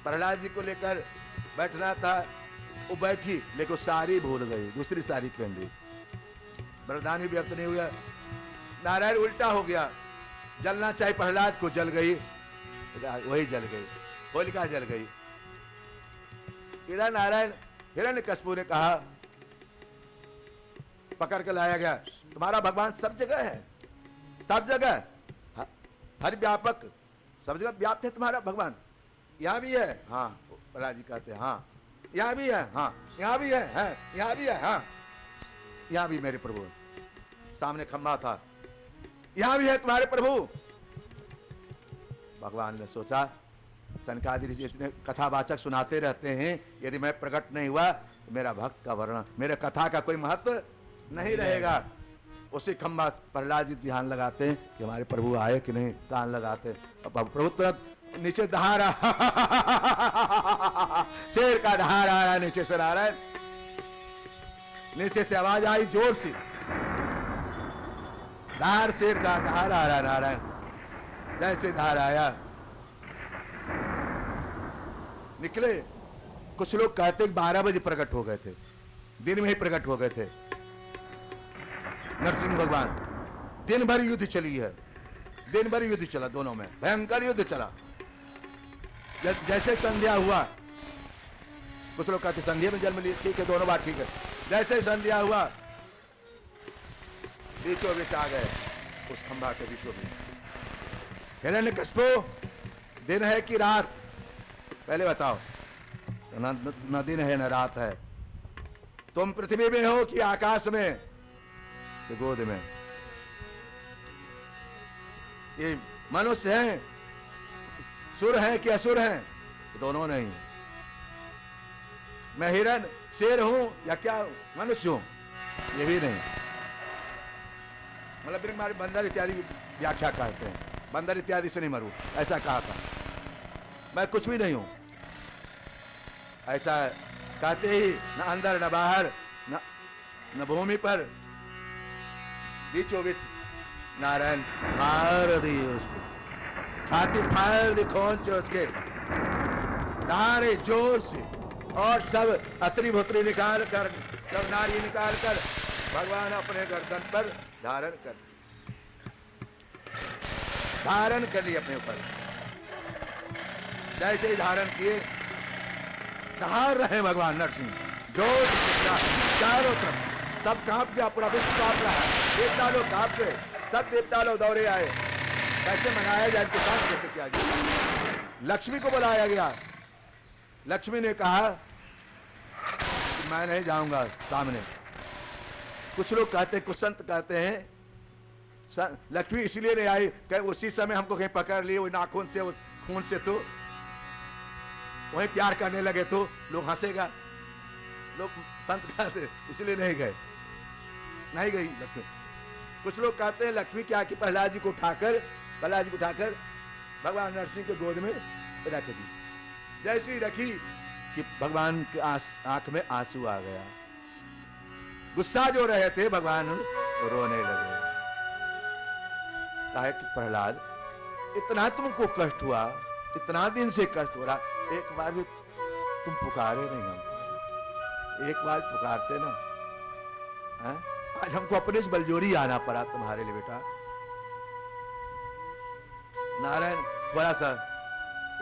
प्रहलाद जी को लेकर बैठना था, वो बैठी, लेकिन वो साड़ी भूल गई, दूसरी साड़ी पहन ली। वरदान भी व्यर्थ नहीं हुआ। नारायण उल्टा हो गया, जलना चाहिए प्रहलाद को, जल गई, वही जल गई, होलिका जल गई। इधर नारायण हिरण्यकशिपु ने कहा, पकड़ कर लाया गया, तुम्हारा भगवान सब जगह है, सब जगह, हर व्यापक, सब जगह व्याप्त है तुम्हारा भगवान। यहाँ भी है, हाँ। प्रहलाद जी कहते हैं, हाँ यहाँ भी है, हाँ यहाँ भी है, यहाँ भी है, हाँ यहाँ भी मेरे प्रभु। सामने खंभा था, यहाँ भी है तुम्हारे प्रभु। भगवान ने सोचा, सनकादि ऋषि इसने कथावाचक सुनाते रहते हैं, यदि मैं प्रकट नहीं हुआ तो मेरा भक्त का वर्णन, मेरे कथा का कोई महत्व नहीं रहेगा। उसी खंभा प्रहलाद जी ध्यान लगाते हैं कि हमारे प्रभु आए कि नहीं, कान लगाते। अब प्रभु तुरंत नीचे दहाड़ शेर का दहाड़ आ रहा है नीचे से, आ रहा है नीचे से, आवाज आई जोर से, दहाड़ शेर का दहाड़ आ रहा है। नारायण जैसे दहाड़ आया निकले। कुछ लोग कहते 12 बजे प्रकट हो गए थे, दिन में ही प्रकट हो गए थे नरसिंह भगवान। दिन भर युद्ध चली है, दिन भर युद्ध चला, दोनों में भयंकर युद्ध चला। जैसे संध्या हुआ, कुछ लोग कहते संध्या में जन्म लिए, ठीक है, दोनों बात ठीक है। जैसे संध्या हुआ, बीचों बीच आ गए, उस खंभा के बीचों बीच। हिरण्यकशिपु, दिन है कि रात? पहले बताओ, न दिन है न रात है। तुम पृथ्वी में हो कि आकाश में कि गोद में? ये मनुष्य हैं, सुर हैं कि असुर हैं? दोनों नहीं। मैं हिरण शेर हूं या क्या मनुष्य हूं? ये भी नहीं। मतलब हमारे बंदर इत्यादि व्याख्या करते हैं, बंदर इत्यादि से नहीं मरू, ऐसा कहा था। मैं कुछ भी नहीं हूं, ऐसा कहते ही न अंदर न बाहर, न भूमि पर, बीचों बीच नारायण फाड़ दी उसको, छाती फाड़ दी खोंच उसके, धारे जोर से, और सब अतरी भुतरी निकाल कर, सब नारी निकाल कर भगवान अपने गर्दन पर धारण कर लिए अपने ऊपर। जैसे ही धारण किए, नहा रहे भगवान नरसिंह, जोर चारों तरफ सब कांप गया, पूरा विश्व कांप रहा है, देवता लोग कांप गए, सब देवता लोग दौड़े आए। कैसे मनाया जाए, इनके साथ कैसे किया जाए? लक्ष्मी को बुलाया गया। लक्ष्मी ने कहा कि मैं नहीं जाऊंगा सामने। कुछ लोग कहते, कुछ संत कहते हैं लक्ष्मी इसलिए नहीं आई कि उसी समय हमको कहीं पकड़ लिए, वो नाखून से, उस खून से, तो वहीं प्यार करने लगे तो लोग हंसेगा। लोग संत कहते इसलिए नहीं गए, नहीं गई लक्ष्मी। कुछ लोग कहते हैं लक्ष्मी क्या कि प्रहलाद जी को उठाकर भगवान नरसिंह के गोद में रख दी। जैसी ही रखी कि भगवान के आंख में आंसू आ गया। गुस्सा जो रहे थे भगवान रोने लगे। कहा कि प्रहलाद, इतना तुमको कष्ट हुआ, इतना दिन से कष्ट हो रहा, एक बार भी तुम पुकारे नहीं हमको, एक बार पुकारते ना। है? आज हमको अपने से बलजोरी आना पड़ा तुम्हारे लिए बेटा। नारायण थोड़ा सा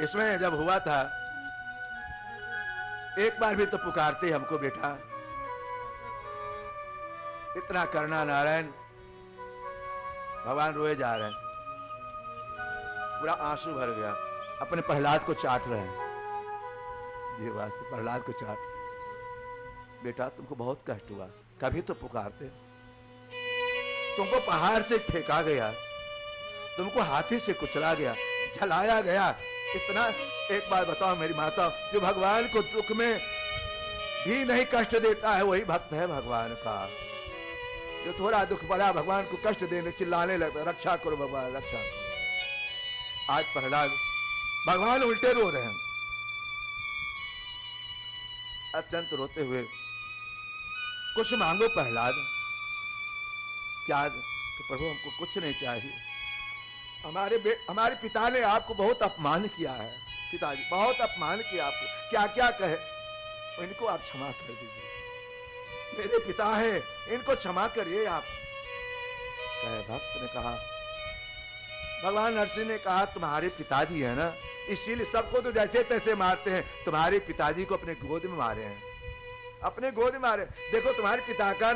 इसमें जब हुआ था, एक बार भी तो पुकारते हमको बेटा, इतना करना। नारायण भगवान रोए जा रहे हैं, पूरा आंसू भर गया, अपने प्रहलाद को चाट रहे हैं, जीवा से प्रहलाद को चाट। बेटा तुमको बहुत कष्ट हुआ, कभी तो पुकारते। तुमको पहाड़ से फेंका गया, तुमको हाथी से कुचला गया, जलाया गया, इतना। एक बार बताओ मेरी माता, जो भगवान को दुख में भी नहीं कष्ट देता है वही भक्त है भगवान का। जो थोड़ा दुख पड़ा भगवान को कष्ट देने चिल्लाने लगता, रक्षा करो भगवान, रक्षा करो। आज प्रहलाद, भगवान उल्टे रो रहे हैं, अत्यंत रोते हुए। कुछ मांगो प्रहलाद। क्या? कि प्रभु हमको कुछ नहीं चाहिए, हमारे पिता ने आपको बहुत अपमान किया है, पिताजी बहुत अपमान किया आपको, क्या क्या कहे, इनको आप क्षमा कर दीजिए, मेरे पिता हैं, इनको क्षमा करिए आप। कहे भक्त ने कहा, भगवान नरसिंह ने कहा तुम्हारे पिताजी है ना, इसीलिए सबको तो जैसे तैसे मारते हैं, तुम्हारे पिताजी को अपने गोद में मारे हैं, अपने गोद में मारे। देखो तुम्हारे पिता का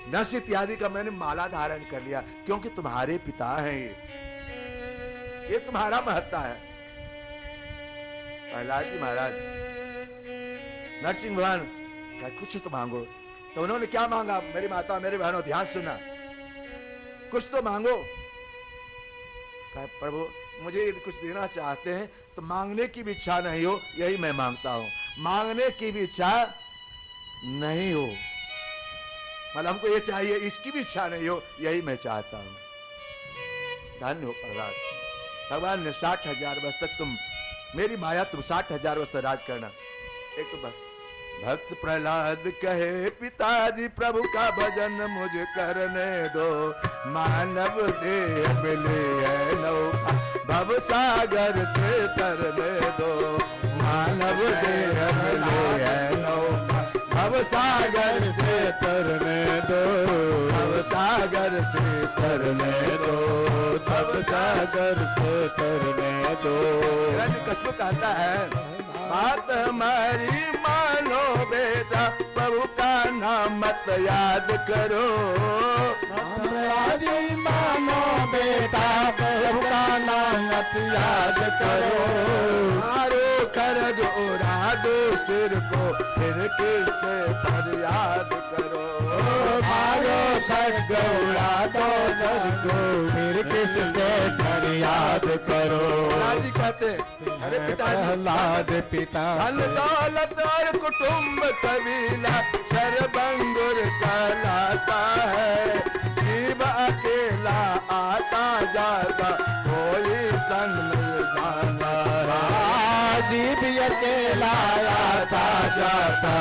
नस इत्यादि का मैंने माला धारण कर लिया, क्योंकि तुम्हारे पिता हैं, ये तुम्हारा महत्ता है। प्रहलाद जी महाराज, नरसिंह भगवान क्या कुछ तो मांगो। तो उन्होंने क्या मांगा? मेरी माता मेरे बहनों ध्यान सुना, कुछ तो मांगो। कहा प्रभु मुझे यदि कुछ देना चाहते हैं तो मांगने की भी इच्छा नहीं हो, यही मैं मांगता हूं। मांगने की भी इच्छा नहीं हो, मतलब हमको ये चाहिए, इसकी भी इच्छा नहीं हो, यही मैं चाहता हूं। धन्य हो प्रहलाद। भगवान ने 60,000 वर्ष तक तुम मेरी माया, तुम 60,000 वर्ष तक राज करना। एक तो बस भक्त प्रहलाद कहे पिताजी प्रभु का भजन मुझे करने दो, मानव देह मिले है नौका भव सागर से तरने दो, मानव देह मिले है नौका भव सागर से तरने दो, भव सागर से तरने दो, भव सागर से तरने दो। कष्ट कहता है बात हमारी मानो बेटा, प्रभु का नाम मत याद करो, हमारी मानो बेटा, प्रभु का नाम मत याद करो, मारो कर जो उड़ा दो सिर को, फिर किससे फरियाद करो, मारो खड्ग उड़ा दो सर को, फिर किससे फरियाद करो। राजी कहते अरे प्रहलाद पिता धन दौलत और कुटुंब कबीला शरबंगुर कहलाता है, जीव अकेला आता जाता कोई संग नहीं जाना है, जीव अकेला आता जाता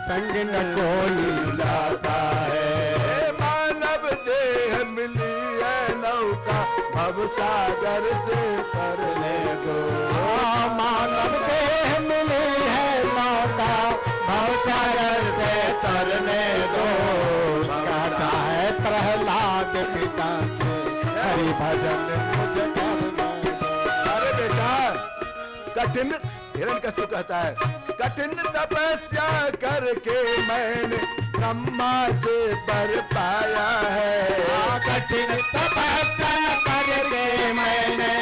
संग न कोई जाता है, मानव देह मिली है नौका भव सागर से तरने दो, मानव देह मिली है नौका भव सागर से तरने दो। कहता है प्रहलाद पिता से हरि भजन मुझे करने दो। अरे बेटा कठिन, हिरण्यकशिपु कहता है कठिन तपस्या करके मैंने ब्रह्मा से वर पाया है। कठिन तपस्या करके मैंने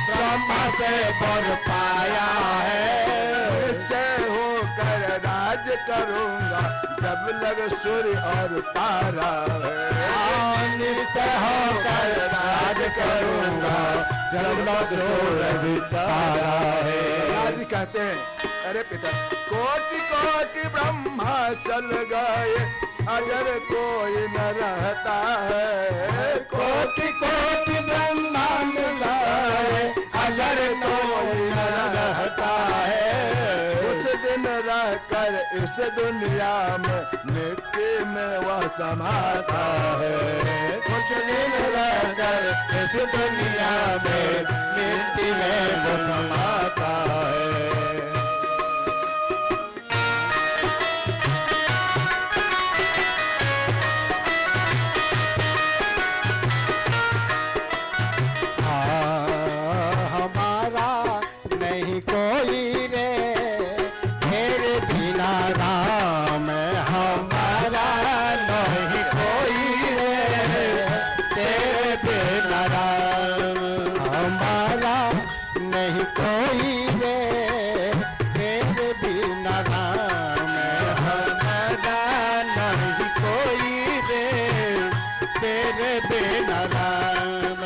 ब्रह्मा से वर पाया है। निश्चय होकर राज करूंगा जब लग सूर्य और तारा है। निश्चय होकर राज करूंगा जब लग सूरज तारा है। राज कहते हैं अरे पिता कोटि कोटि ब्रह्मा चल गए अगर कोई न रहता है। कोटि कोटि ब्रह्मांड गए अगर कोई न रहता है। कुछ दिन रह कर इस दुनिया में मिट्टी में वह समाता है। कुछ दिन रह कर इस दुनिया में मिट्टी में वो समाता है। कोई रे तेरे बिना राम हमारा नहीं कोई रे तेरे बिना राम हमारा नहीं कोई रे तेरे बिना राम हमारा नहीं कोई रे तेरे बिना राम।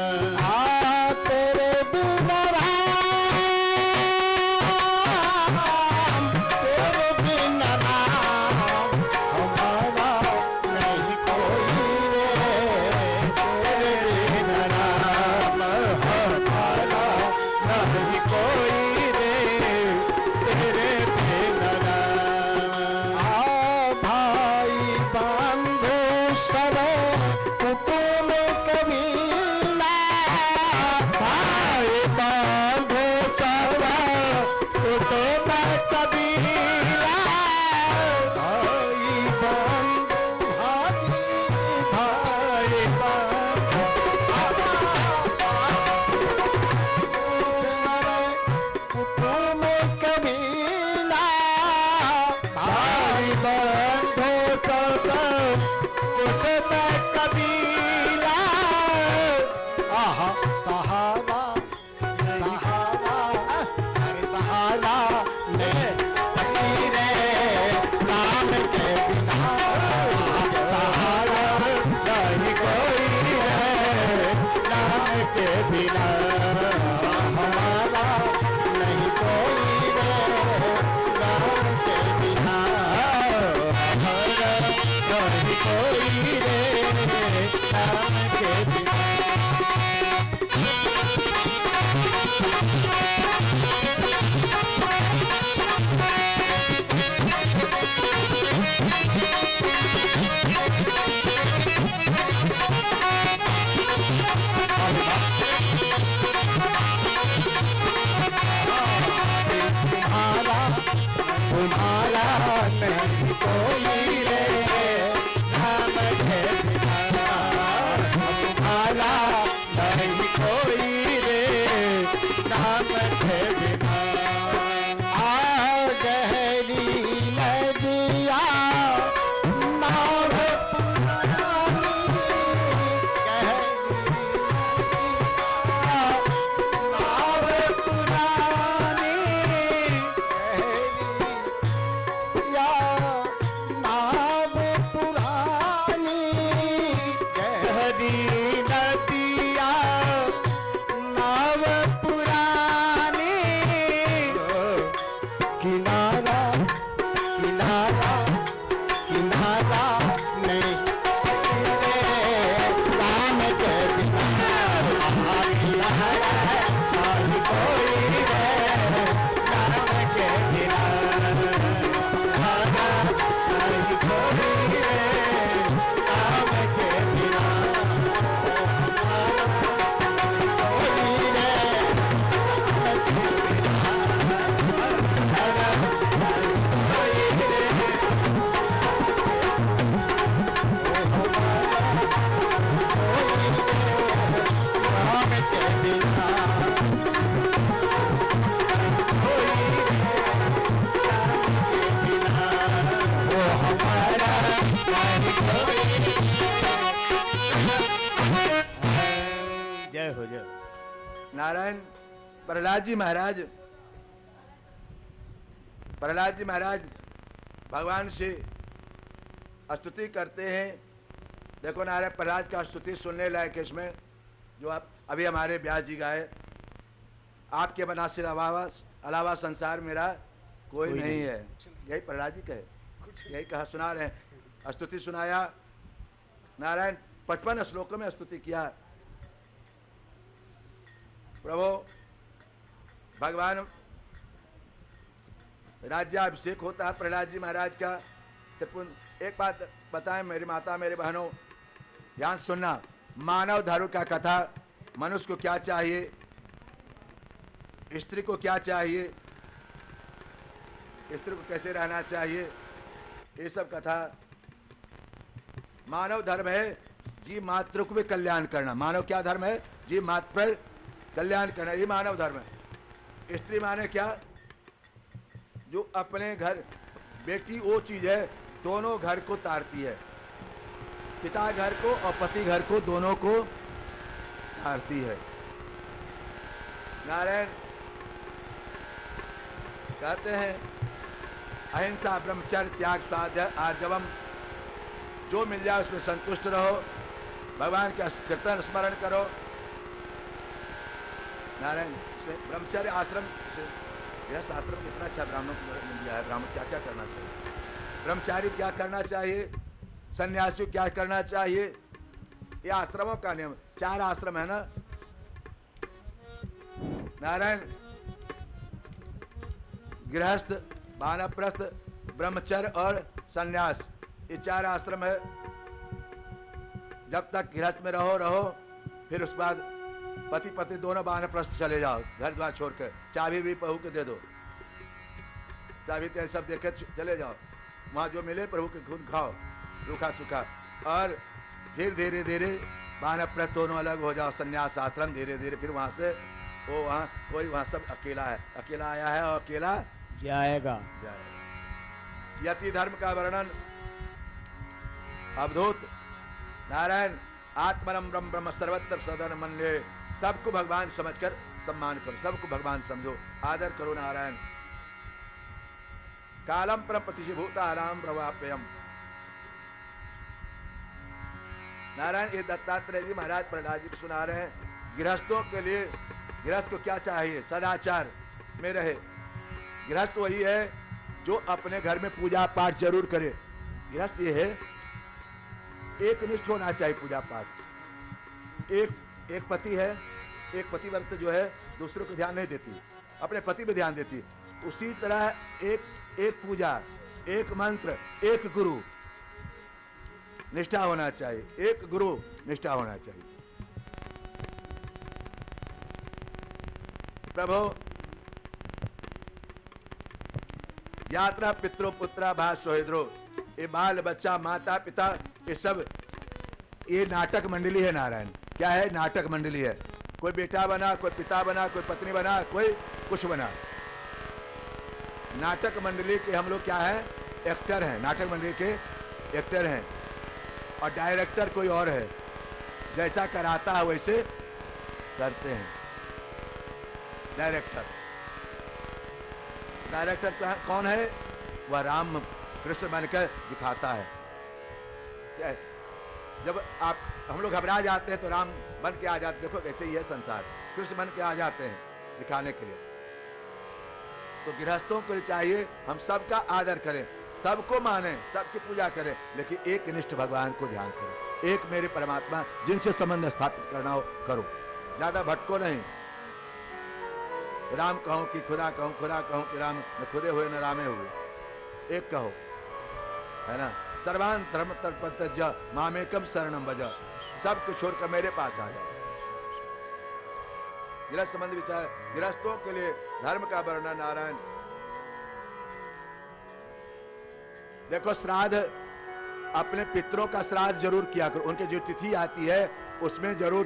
तेरे बिना सहारा सहारा सहारा रे राम के बिना सहारा नहीं कोई है। राम के बिना हमारा नहीं कोई है। राम के बिना हमारा नहीं कोई है। राम के बिना तुम्हारा नहीं कोई रे राम के बिना जय हो जय। नारायण प्रहलाद जी महाराज भगवान से स्तुति करते हैं। देखो नारायण प्रहलाद का स्तुति सुनने लायक इसमें जो आप अभी हमारे व्यास जी गाए, आपके बना से अलावा संसार मेरा कोई नहीं है, यही प्रहलाद जी कहे, यही कहा सुना रहे हैं। स्तुति सुनाया नारायण 55 श्लोकों में स्तुति किया। प्रभु भगवान राज्याभिषेक होता है प्रहलाद जी महाराज का। एक बात बताएं मेरी माता मेरे बहनों, ध्यान सुनना। मानव धर्म का कथा, मनुष्य को क्या चाहिए, स्त्री को क्या चाहिए, स्त्री को कैसे रहना चाहिए, ये सब कथा। मानव धर्म है जीव मात्र को भी कल्याण करना। मानव क्या धर्म है? जीव मात्र पर कल्याण करना, ये मानव धर्म है। स्त्री माने क्या? जो अपने घर, बेटी वो चीज है दोनों घर को तारती है, पिता घर को और पति घर को, दोनों को तारती है। नारायण कहते हैं अहिंसा ब्रह्मचर्य त्याग स्वाध्याय आर्जवम, जो मिल जाए उसमें संतुष्ट रहो, भगवान का कीर्तन स्मरण करो। नारायण इसमें ब्रह्मचर्य आश्रम, गृहस्थ आश्रम कितना अच्छा ब्राह्मणों को मिल दिया है। ब्राह्मण क्या क्या करना चाहिए, ब्रह्मचारी क्या करना चाहिए, सन्यासी क्या करना चाहिए, ये आश्रमों का नियम। 4 आश्रम है ना नारायण, गृहस्थ, वानप्रस्थ, ब्रह्मचर्य और सन्यास, ये 4 आश्रम है। जब तक गृहस्थ में रहो, फिर उसके बाद पति पत्नी दोनों वानप्रस्थ चले जाओ, घर द्वार छोड़कर। चाबी भी प्रभु को दे दो, चाबी तो सब देकर चले जाओ, वहां जो मिले प्रभु के खून खाओ, रूखा सूखा। और फिर धीरे धीरे वानप्रस्थ दोनों अलग हो जाओ, सन्यास आश्रम धीरे धीरे। फिर वहां से वो वहाँ कोई, वहां सब अकेला है, अकेला आया है और अकेला जाएगा। यति धर्म का वर्णन अवधूत। नारायण आत्मनम ब्रह्म ब्रह्म सर्वत्र सदन मन्ये, सबको भगवान समझकर सम्मान करो, सबको भगवान समझो, आदर करो। नारायण कालम परम प्रतिभूतानाम प्रवाप्यम। नारायण ये दत्तात्रेय जी महाराज प्रहलाद जी को सुना रहे हैं। गृहस्थों के लिए, गृहस्थ को क्या चाहिए? सदाचार में रहे। गृहस्थ वही है जो अपने घर में पूजा पाठ जरूर करे। गृहस्थ ये है, एक निष्ठ होना चाहिए पूजा पाठ। एक पति है, एक पतिव्रत जो है दूसरों को ध्यान नहीं देती, अपने पति पे ध्यान देती। उसी तरह एक पूजा, एक मंत्र, एक गुरु निष्ठा होना चाहिए, एक गुरु निष्ठा होना चाहिए। प्रभु यात्रा पितरो पुत्रा भा सोहिद्रो, ये बाल बच्चा माता पिता ये सब, ये नाटक मंडली है। नारायण क्या है? नाटक मंडली है। कोई बेटा बना, कोई पिता बना, कोई पत्नी बना, कोई कुछ बना। नाटक मंडली के हम लोग क्या है? एक्टर हैं, नाटक मंडली के एक्टर हैं। और डायरेक्टर कोई और है, जैसा कराता है वैसे करते हैं। डायरेक्टर कौन है? वह राम कृष्ण बनकर दिखाता है। क्या है? जब हम लोग घबरा जाते हैं तो राम बन के आ जाते। देखो कैसे ही है संसार, कृष्ण बन के आ जाते हैं दिखाने के लिए। तो गृहस्थों को चाहिए हम सबका आदर करें, सबको माने, सबकी पूजा करें, लेकिन एक निष्ठ भगवान को ध्यान करें। एक मेरे परमात्मा जिनसे संबंध स्थापित करना हो करो, ज्यादा भटको नहीं। राम कहूं कि खुदा कहूं, खुदा कहूं कि राम, न खुदे हुए न रामे हुए। एक कहो, है ना। सर्वान धर्म तत्परतज मामेकम शरणम भज, सब कुछ छोड़कर मेरे पास आ जाओ। गृहस्थ संबंध विचार, गृहस्थों के लिए धर्म का वर्णन। नारायण देखो, श्राद्ध अपने पितरों का श्राद्ध जरूर किया करो। उनके जो तिथि आती है उसमें जरूर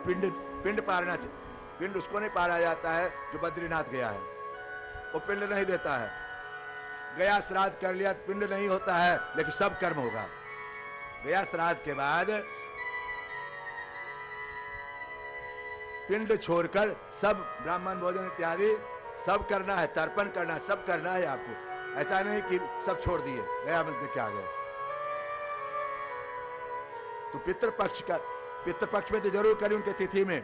पिंड पारना चाहिए। पिंड उसको नहीं पारा जाता है जो बद्रीनाथ गया है, वो पिंड नहीं देता है। गया श्राद्ध कर लिया तो पिंड नहीं होता है, लेकिन सब कर्म होगा। गया श्राद्ध के बाद पिंड छोड़कर सब ब्राह्मण भोजन इत्यादि सब करना है, तर्पण करना, सब करना है आपको। ऐसा नहीं कि सब छोड़ दिए, गया मतलब क्या गए। तो पितृपक्ष में तो जरूर करें उनके तिथि में,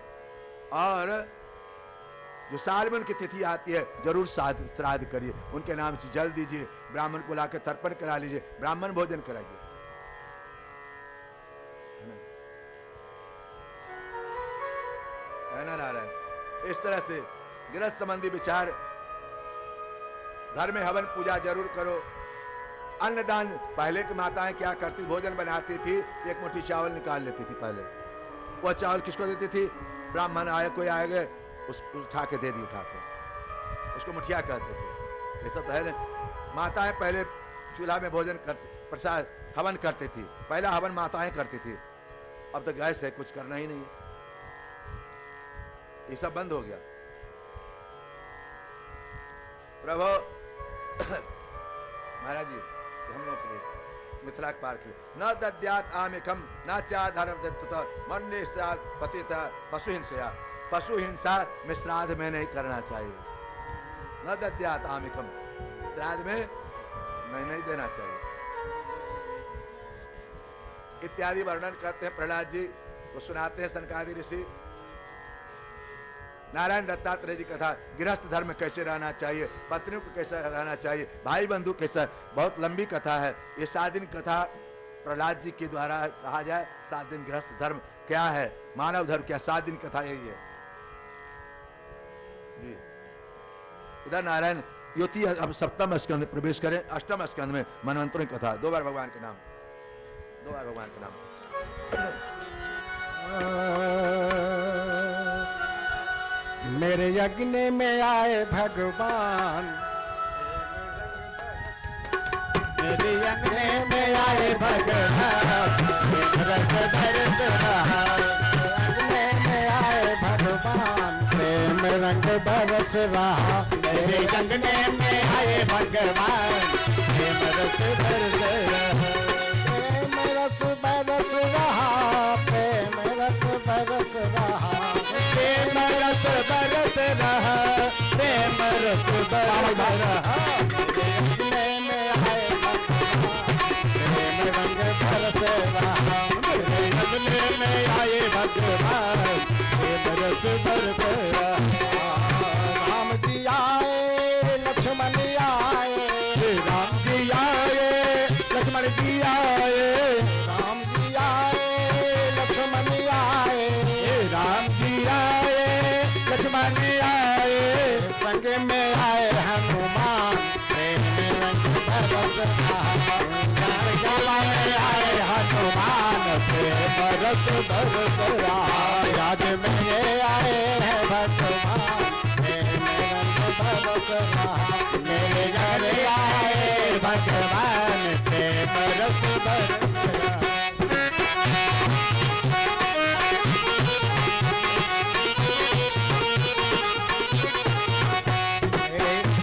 और जो साल में उनकी तिथि आती है जरूर श्राद्ध करिए, उनके नाम से जल दीजिए, ब्राह्मण को लाकर तर्पण करा लीजिए, ब्राह्मण भोजन कराइए, है ना नारायण। इस तरह से गृहस्थ संबंधी विचार, घर में हवन पूजा जरूर करो। अन्नदान, पहले की माताएं क्या करती, भोजन बनाती थी, एक मुट्ठी चावल निकाल लेती थी पहले, वो चावल किसको देती थी, ब्राह्मण आए, कोई आए गए, उठा के दे दी, उठा के, उसको मुठिया कहते थे। ऐसा तो है ना, माताएं पहले चूल्हा में भोजन करते, प्रसाद हवन करती थी, पहला हवन माताएं करती थी। अब तो गैस है, कुछ करना ही नहीं, ये सब बंद हो गया। प्रभु महाराज जी, हम लोग के लिए मिथिला के पार के न दद्यात आमिकम न चाधर्म मन्य पतित पशु हिंसा, पशु हिंसा में श्राद्ध में नहीं करना चाहिए। न दद्यात आमिकम, श्राद्ध में नहीं देना चाहिए इत्यादि वर्णन करते हैं प्रहलाद जी को, सुनाते हैं सनकादि ऋषि। नारायण दत्तात्रेय जी कथा, गृहस्थ धर्म में कैसे रहना चाहिए, पत्नियों को कैसे रहना चाहिए, भाई बंधु कैसा, बहुत लंबी कथा है। ये 7 दिन कथा प्रहलाद जी के द्वारा कहा जाए, 7 दिन गृहस्थ धर्म क्या है, मानव धर्म क्या, 7 दिन कथा यही है जी। इधर नारायण योति, अब 7वें स्कंद में प्रवेश करें, 8वें स्कंद में मनवंतरों की कथा, 2 बार भगवान के नाम, 2 बार भगवान के नाम। मेरे यज्ञ में आए भगवान, मेरे यज्ञ में आए भगवान, रस भरत रहा, में आए भगवान, प्रेम रंग बरस रहा। मेरे यज्ञ में आए भगवान, प्रेम रस भरत रहा, प्रेम रस बरस रहा, प्रेम रस बरस रहा, प्रेम रस बरस रहा, प्रेम रस बरस रहा। में आए प्रेम रंग बरस रहा, मेरे यज्ञ में आए भगवान, प्रेम रस बरस रहा। राम जी आए, लक्ष्मण आए, राम जी आए, लक्ष्मण जी आए, राम जी आए, लक्ष्मण आए, राम जी आए, लक्ष्मण आए, संग में आए हनुमान, प्रेम रंग बरस रहा। गला में आए हनुमान, प्रेम रस बरस रहा। राज में ये आए हैं भगवान, प्रेम रंग बरस रहा। मेरे घर आए भगवान, प्रेम रस बरस रहा।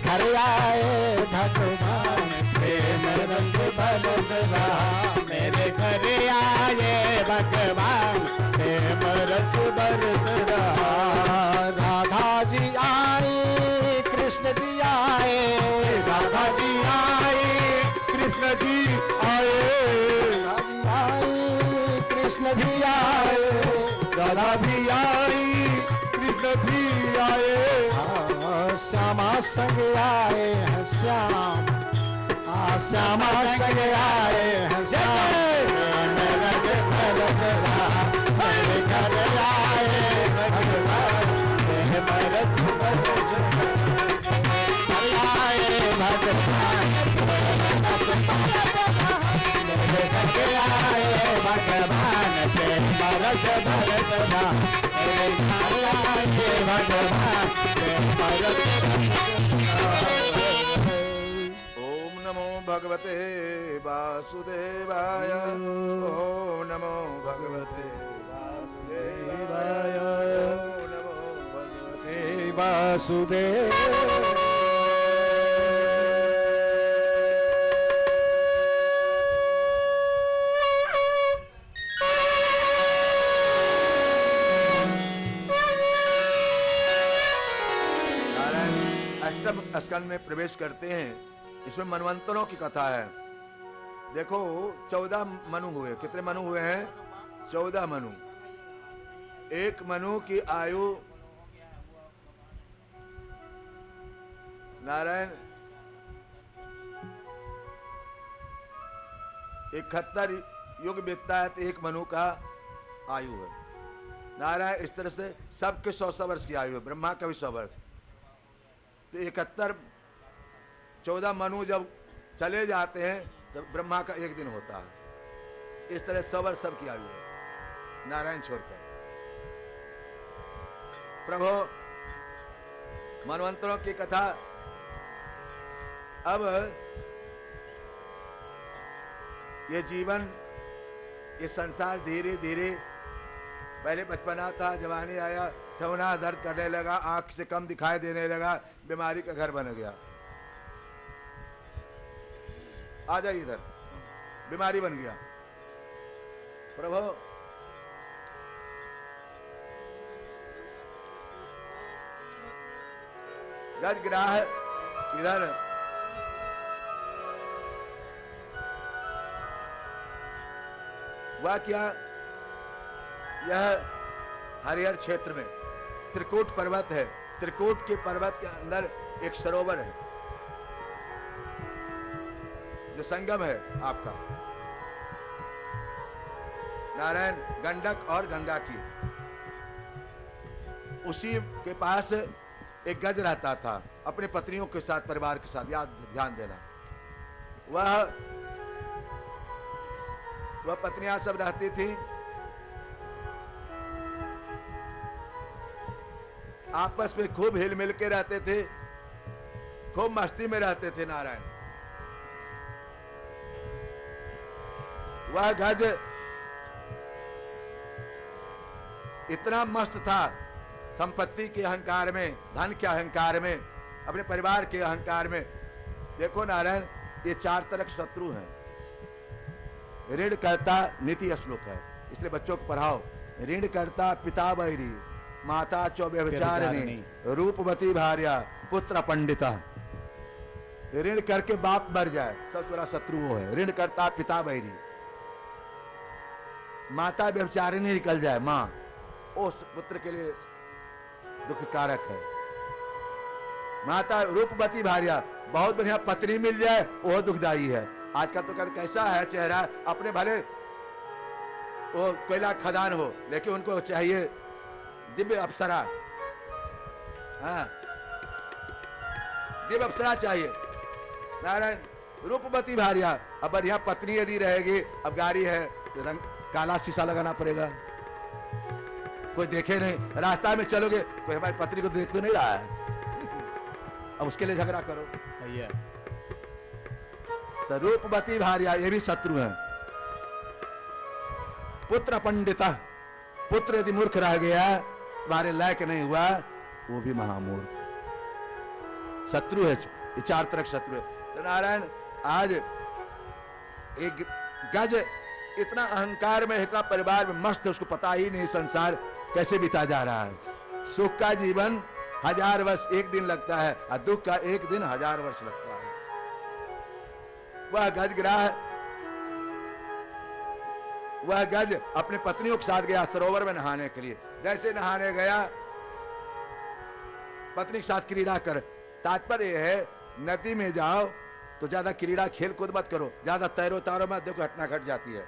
घर आए भगवान, प्रेम रंग बरस रहा। मेरे घर आए भगवान, प्रेम रस बरस रहा। राधा जी आई, कृष्ण जी आए, राधा जी आए, कृष्ण जी आए, राधा जी आई, कृष्ण भी आए, राधा भी आई, कृष्ण भी आए। श्यामा संग आए हैं श्याम, श्यामा संग आए हैं श्याम, मेरा बरस रहा। मेरे घर आए भगवान, प्रेम रस बरस रहा। आए भगवान, मेरे घर आए भगवान, प्रेम रस बरस रहा। मेरे घर आए भगवान, प्रेम रस ओम नमो भगवते वासुदेवाय, ओम नमो भगवते वासुदेवाय, ओम नमो भगवते वासुदेव। पंचम स्कंद में प्रवेश करते हैं। इसमें मनवंतरों की कथा है। देखो 14 मनु हुए। कितने मनु हुए हैं? 14 मनु। एक मनु की आयु नारायण 71 युग बीतता है तो एक मनु का आयु है। नारायण इस तरह से सबके 100 वर्ष की आयु है। ब्रह्मा का भी 100 वर्ष। तो 71 14 मनु जब चले जाते हैं तो ब्रह्मा का एक दिन होता है। इस तरह 100 वर्ष सबकी आयु है नारायण छोड़कर। प्रभु मनवंतरों की कथा। अब ये जीवन, ये संसार धीरे धीरे, पहले बचपना था, जवानी आया, ठवना दर्द करने लगा, आंख से कम दिखाई देने लगा, बीमारी का घर बन गया। आ जाइए इधर, बीमारी बन गया। प्रभु गजग्राह इधर वह क्या, यह हरिहर क्षेत्र में त्रिकूट पर्वत है। त्रिकूट के पर्वत के अंदर एक सरोवर है जो संगम है आपका नारायण गंडक और गंगा की। उसी के पास एक गज रहता था अपने पत्नियों के साथ, परिवार के साथ। याद ध्यान देना, वह पत्नियां सब रहती थी। आपस में खूब हिल मिल के रहते थे, खूब मस्ती में रहते थे नारायण। वह गज इतना मस्त था संपत्ति के अहंकार में, धन के अहंकार में, अपने परिवार के अहंकार में। देखो नारायण, ये 4 तरह के शत्रु हैं। ऋण करता नीति श्लोक है, इसलिए बच्चों को पढ़ाओ। ऋण करता पिता बैरी, माता चौव्यभिचारिणी, रूपवती भार्या, पुत्र पंडिता। ऋण करके बाप मर जाए, सबसे बड़ा शत्रु वो है। ऋण करता पिता बैरी, माता व्यभिचारिणी निकल जाए, माँ, उस पुत्र के लिए दुख कारक है। माता रूपवती भार्या, बहुत बढ़िया पत्नी मिल जाए, वो दुखदाई है। आजकल तो कहते कैसा है चेहरा, अपने भले वो कोयला खदान हो, लेकिन उनको चाहिए दिव्य अप्सरा। हाँ, दिव्य अप्सरा चाहिए नारायण। रूपवती भार्या, अब बढ़िया पत्नी यदि रहेगी, अब गाड़ी है तो रंग काला शीशा लगाना पड़ेगा, कोई देखे नहीं। रास्ता में चलोगे, कोई हमारी पत्नी को देख तो नहीं रहा है, अब उसके लिए झगड़ा करो भैया। तो रूपवती भार्या, ये भी शत्रु है। पुत्र पंडिता, पुत्र यदि मूर्ख रह गया, तुम्हारे लायक नहीं हुआ, वो भी महामूर्ख शत्रु है। ये 4 तरह के शत्रु है। तो नारायण आज एक गज इतना अहंकार में, इतना परिवार में मस्त है, उसको पता ही नहीं संसार कैसे बीता जा रहा है। सुख का जीवन 1000 वर्ष एक दिन लगता है, और दुख का एक दिन 1000 वर्ष लगता है। वह गजग्राह, वह गज अपने पत्नियों के साथ गया सरोवर में नहाने के लिए। जैसे नहाने गया, पत्नी के साथ क्रीड़ा कर। तात्पर्य है, नदी में जाओ तो ज्यादा क्रीड़ा खेल कूद मत करो, ज्यादा तैरो तारो मत, देखो घटना घट जाती है।